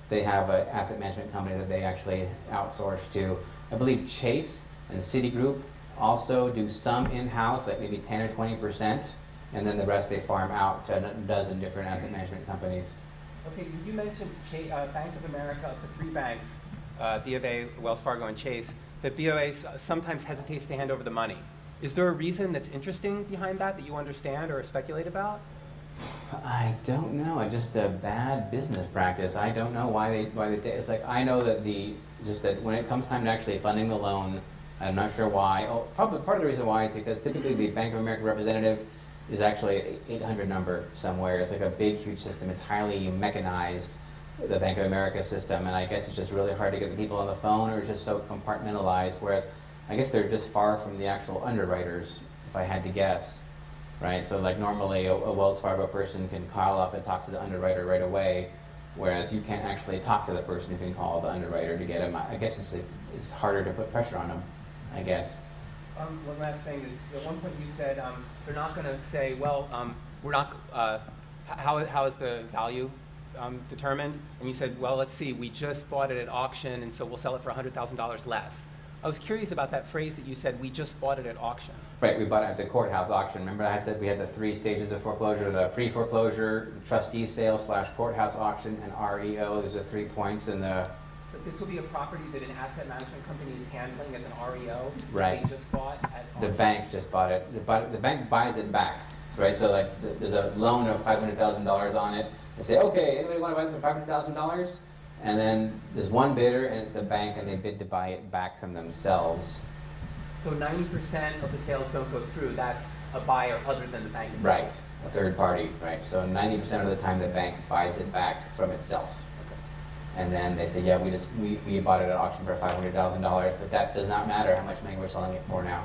they have an asset management company that they actually outsource to. I believe Chase and Citigroup also do some in-house, like maybe 10 or 20%, and then the rest they farm out to a dozen different asset management companies. Okay, you mentioned Bank of America, the three banks, B of A, Wells Fargo, and Chase, that BOA sometimes hesitates to hand over the money. Is there a reason that's interesting behind that you understand or speculate about? I don't know. It's just a bad business practice. I don't know why they. It's like I know that that when it comes time to actually funding the loan, I'm not sure why. Oh, probably part of the reason why is because typically the Bank of America representative is actually an 800 number somewhere. It's like a big, huge system. It's highly mechanized, the Bank of America system, and I guess it's just really hard to get the people on the phone, or it's just so compartmentalized. Whereas I guess they're just far from the actual underwriters, if I had to guess, right? So like normally a Wells Fargo person can call up and talk to the underwriter right away, whereas you can't actually talk to the person who can call the underwriter to get him. I guess it's harder to put pressure on them, I guess. One last thing is, at one point you said they're not going to say, well, we're not, how is the value determined? And you said, well, let's see, we just bought it at auction, and so we'll sell it for $100,000 less. I was curious about that phrase that you said, we just bought it at auction. Right, we bought it at the courthouse auction. Remember I said we had the 3 stages of foreclosure, the pre-foreclosure, the trustee sale / courthouse auction, and REO. There's the 3 points in the But this will be a property that an asset management company is handling as an REO. Right. They just bought at The auction. bank just bought it. The bank buys it back, right? So like there's a loan of $500,000 on it. They say, okay, anybody want to buy this for $500,000? And then there's one bidder, and it's the bank, and they bid to buy it back from themselves. So 90% of the sales don't go through. That's a buyer other than the bank itself. Right, a third party, right? So 90% of the time the bank buys it back from itself. Okay. And then they say, yeah, we bought it at auction for $500,000, but that does not matter how much money we're selling it for now.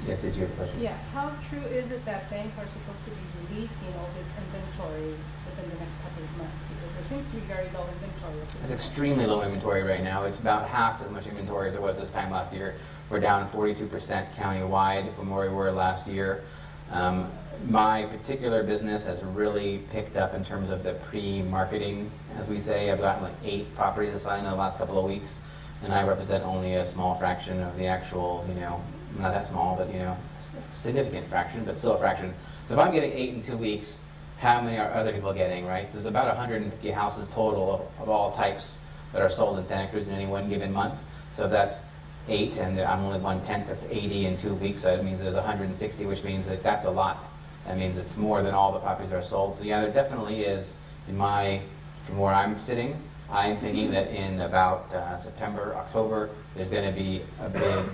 Yes, did you have a question? Yeah, how true is it that banks are supposed to be releasing all this inventory within the next couple of months? Because there seems to be very low inventory at this It's point. extremely low inventory right now. It's about half as much inventory as it was this time last year. We're down 42% countywide from where we were last year. My particular business has really picked up in terms of the pre-marketing, as we say. I've gotten like 8 properties assigned in the last couple of weeks, and I represent only a small fraction of the actual, not that small, but significant fraction, but still a fraction. So if I'm getting 8 in 2 weeks, how many are other people getting, right? There's about 150 houses total of all types that are sold in Santa Cruz in any one given month. So if that's 8, and I'm only 1/10, that's 80 in 2 weeks, so that means there's 160, which means that that's a lot. That means it's more than all the properties that are sold. So yeah, there definitely is, from where I'm sitting, I'm thinking that in about September, October, there's going to be a big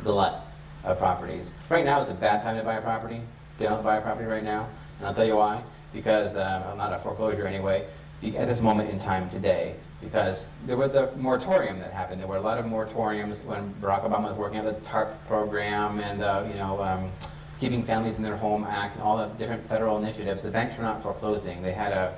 glut of properties. Right now is a bad time to buy a property. Don't buy a property right now, and I'll tell you why. Because, I'm not a foreclosure anyway, at this moment in time today, because there was the moratorium that happened. There were a lot of moratoriums when Barack Obama was working on the TARP program and Keeping Families in Their Home Act and all the different federal initiatives. The banks were not foreclosing. They had a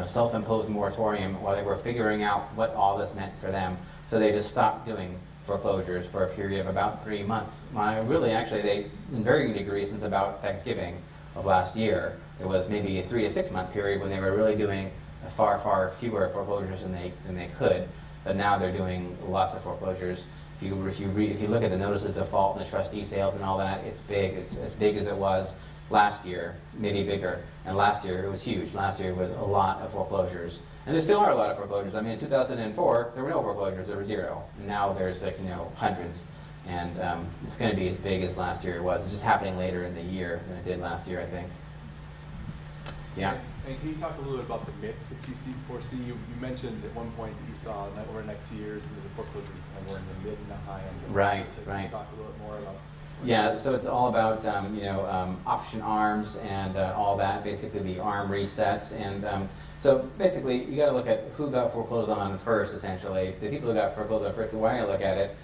self-imposed moratorium while they were figuring out what all this meant for them. So they just stopped doing foreclosures for a period of about 3 months. They, in varying degrees, since about Thanksgiving of last year, there was maybe a 3 to 6 month period when they were really doing far, far fewer foreclosures than they could. But now they're doing lots of foreclosures. If you look at the notice of default and the trustee sales and all that, it's big. It's as big as it was last year, maybe bigger. And last year it was huge. Last year was a lot of foreclosures. And there still are a lot of foreclosures. I mean, in 2004, there were no foreclosures. There were 0. And now there's hundreds. And it's going to be as big as last year it was. It's just happening later in the year than it did last year, I think. Yeah. And can you talk a little bit about the mix that you foresee? You mentioned at one point that you saw over the next 2 years the foreclosures were in the mid and the high end. Right, so right. Can you talk a little bit more about? Yeah, so it's all about option arms and all that. Basically, the arm resets, and so basically, you got to look at who got foreclosed on first. Essentially, the people who got foreclosed on first. The way I look at it,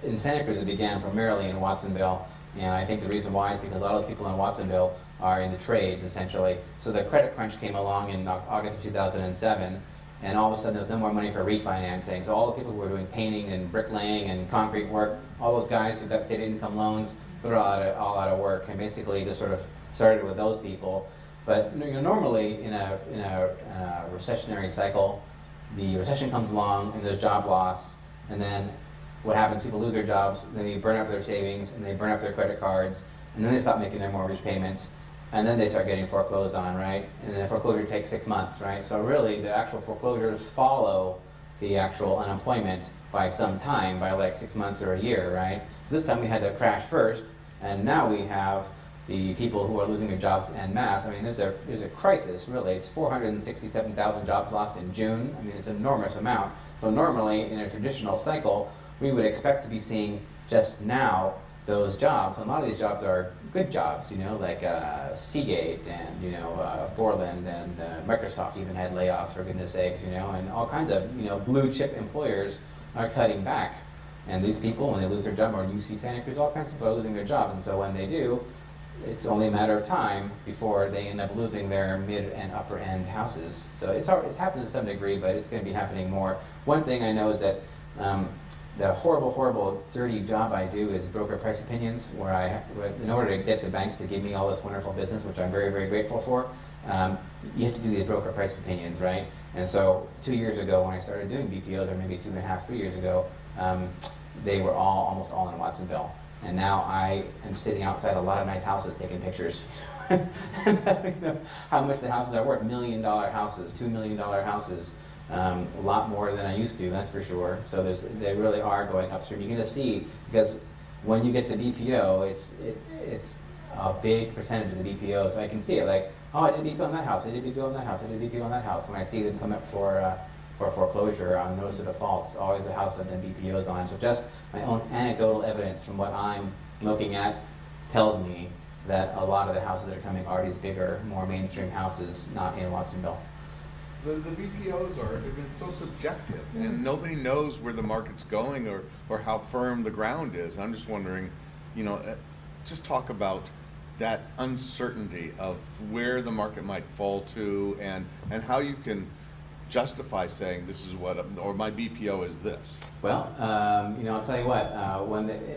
in Santa Cruz, it began primarily in Watsonville, and I think the reason why is because a lot of the people in Watsonville are in the trades, essentially. So the credit crunch came along in August of 2007, and all of a sudden there's no more money for refinancing. So all the people who were doing painting and bricklaying and concrete work, all those guys who got state income loans, they're all out of work, and basically just sort of started with those people. But normally in a recessionary cycle, the recession comes along and there's job loss, and then what happens? People lose their jobs, then they burn up their savings, and they burn up their credit cards, and then they stop making their mortgage payments. And then they start getting foreclosed on, right? And the foreclosure takes 6 months, right? So really, the actual foreclosures follow the actual unemployment by some time, by like 6 months or a year, right? So this time we had the crash first, and now we have the people who are losing their jobs en masse. I mean, there's a crisis, really. It's 467,000 jobs lost in June. I mean, it's an enormous amount. So normally, in a traditional cycle, we would expect to be seeing just now those jobs. And a lot of these jobs are good jobs, like Seagate and Borland and Microsoft even had layoffs, for goodness sakes, and all kinds of blue chip employers are cutting back. And these people, when they lose their job, or UC Santa Cruz, all kinds of people are losing their jobs. And so when they do, it's only a matter of time before they end up losing their mid and upper end houses. So it's happened to some degree, but it's going to be happening more. One thing I know is that the horrible, horrible, dirty job I do is broker price opinions, where in order to get the banks to give me all this wonderful business, which I'm very, very grateful for, you have to do the broker price opinions, right? And so 2 years ago when I started doing BPOs, or maybe 2.5, 3 years ago, they were almost all in Watsonville. And now I am sitting outside a lot of nice houses taking pictures. And how much the houses are worth, $1 million houses, $2 million houses. A lot more than I used to, that's for sure. So they really are going upstream. You can just see, because when you get the BPO, it's a big percentage of the BPO. So I can see it like, oh, I did a BPO on that house, I did a BPO on that house, I did a BPO on that house. When I see them come up for foreclosure on notice of default, it's always a house that then BPOs on. So just my own anecdotal evidence from what I'm looking at tells me that a lot of the houses that are coming are these bigger, more mainstream houses, not in Watsonville. The BPOs have been so subjective, and nobody knows where the market's going or how firm the ground is. I'm just wondering, you know, just talk about that uncertainty of where the market might fall to, and how you can justify saying this is what, or my BPO is this. Well, you know, I'll tell you what,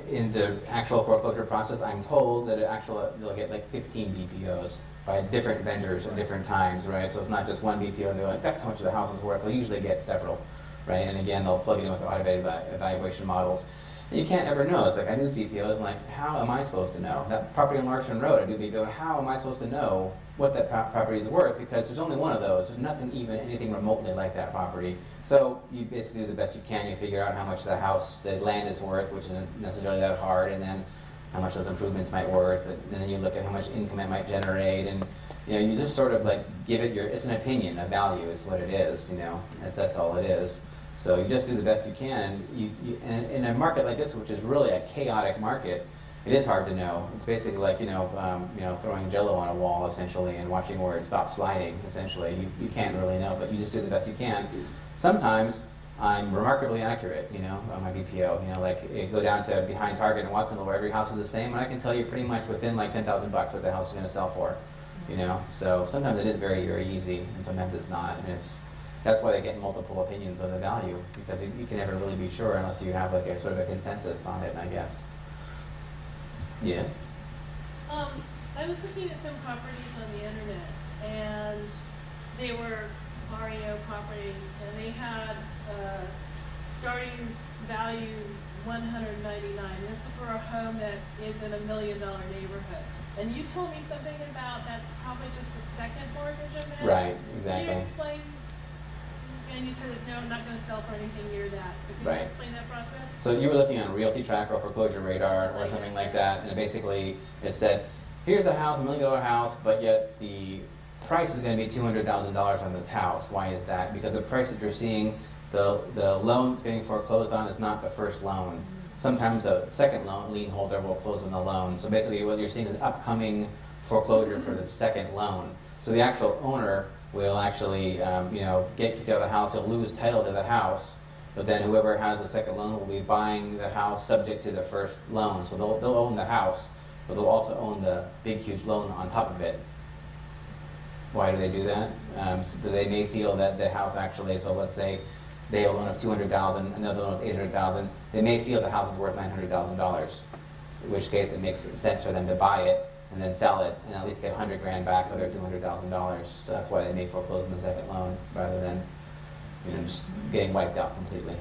in the actual foreclosure process, I'm told that they'll get like 15 BPOs by different vendors at different times, right? So it's not just one BPO, they're like, that's how much the house is worth. They'll usually get several, right? And again, they'll plug it in with the automated evaluation models. And you can't ever know. It's like, I do these BPOs, and like, how am I supposed to know? That property on Larson Road, I do BPO, how am I supposed to know what that property is worth? Because there's only one of those. There's nothing anything remotely like that property. So you basically do the best you can. You figure out how much the land is worth, which isn't necessarily that hard, and then how much those improvements might worth, and then you look at how much income it might generate, and you know, you just sort of like give it it's an opinion, a value is what it is, you know, that's all it is. So you just do the best you can. And in a market like this, which is really a chaotic market, it is hard to know. It's basically like, you know, throwing Jello on a wall essentially and watching where it stops sliding. Essentially, you can't really know, but you just do the best you can. Sometimes I'm remarkably accurate, you know, on my BPO. You know, like go down to behind Target in Watsonville where every house is the same, and I can tell you pretty much within like $10,000 what the house is going to sell for. You know, so sometimes it is very, very easy, and sometimes it's not, and that's why they get multiple opinions of the value, because you can never really be sure unless you have like a sort of a consensus on it, I guess. Yes. I was looking at some properties on the internet, and they were REO properties, and they had starting value $199. This is for a home that is in $1 million neighborhood. And you told me something about that's probably just the second mortgage amount. Right, exactly. Can you explain? And you said no, I'm not going to sell for anything near that. So can you explain that process? So you were looking on Realty Tracker or Foreclosure Radar or something like that, and basically it said, here's a house, $1 million house, but yet the price is going to be $200,000 on this house. Why is that? Because the price that you're seeing, the loan that's getting foreclosed on is not the first loan. Sometimes the second lien holder will close on the loan. So basically what you're seeing is an upcoming foreclosure for the second loan. So the actual owner will actually you know, get kicked out of the house. He'll lose title to the house, but then whoever has the second loan will be buying the house subject to the first loan. So they'll own the house, but they'll also own the big, huge loan on top of it. Why do they do that? So they may feel that the house actually, so let's say they have a loan of $200,000, another loan of $800,000. They may feel the house is worth $900,000, in which case it makes sense for them to buy it and then sell it and at least get $100,000 back of their $200,000. So that's why they may foreclose on the second loan rather than, you know, just getting wiped out completely.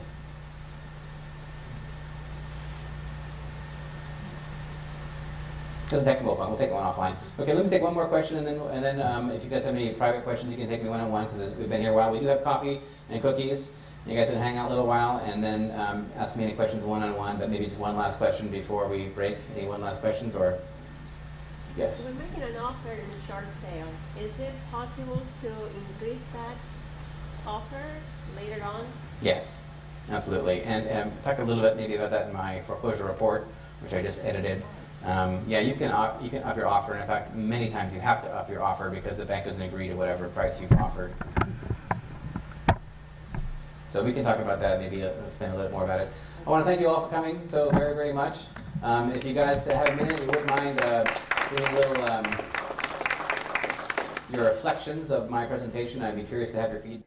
That's a technical one. We'll take one offline. Okay, let me take one more question, and then if you guys have any private questions, you can take me one-on-one because we've been here a while. We do have coffee and cookies. You guys can hang out a little while and then ask me any questions one-on-one. But maybe just one last question before we break. Any one last questions or? Yes. We're making an offer in a short sale. Is it possible to increase that offer later on? Yes, absolutely. And talk a little bit maybe about that in my foreclosure report, which I just edited. Yeah, you can up your offer, and in fact, many times you have to up your offer because the bank doesn't agree to whatever price you've offered. So we can talk about that, maybe spend a little more about it. I want to thank you all for coming so very, very much. If you guys have a minute, you wouldn't mind doing a little your reflections of my presentation. I'd be curious to have your feedback.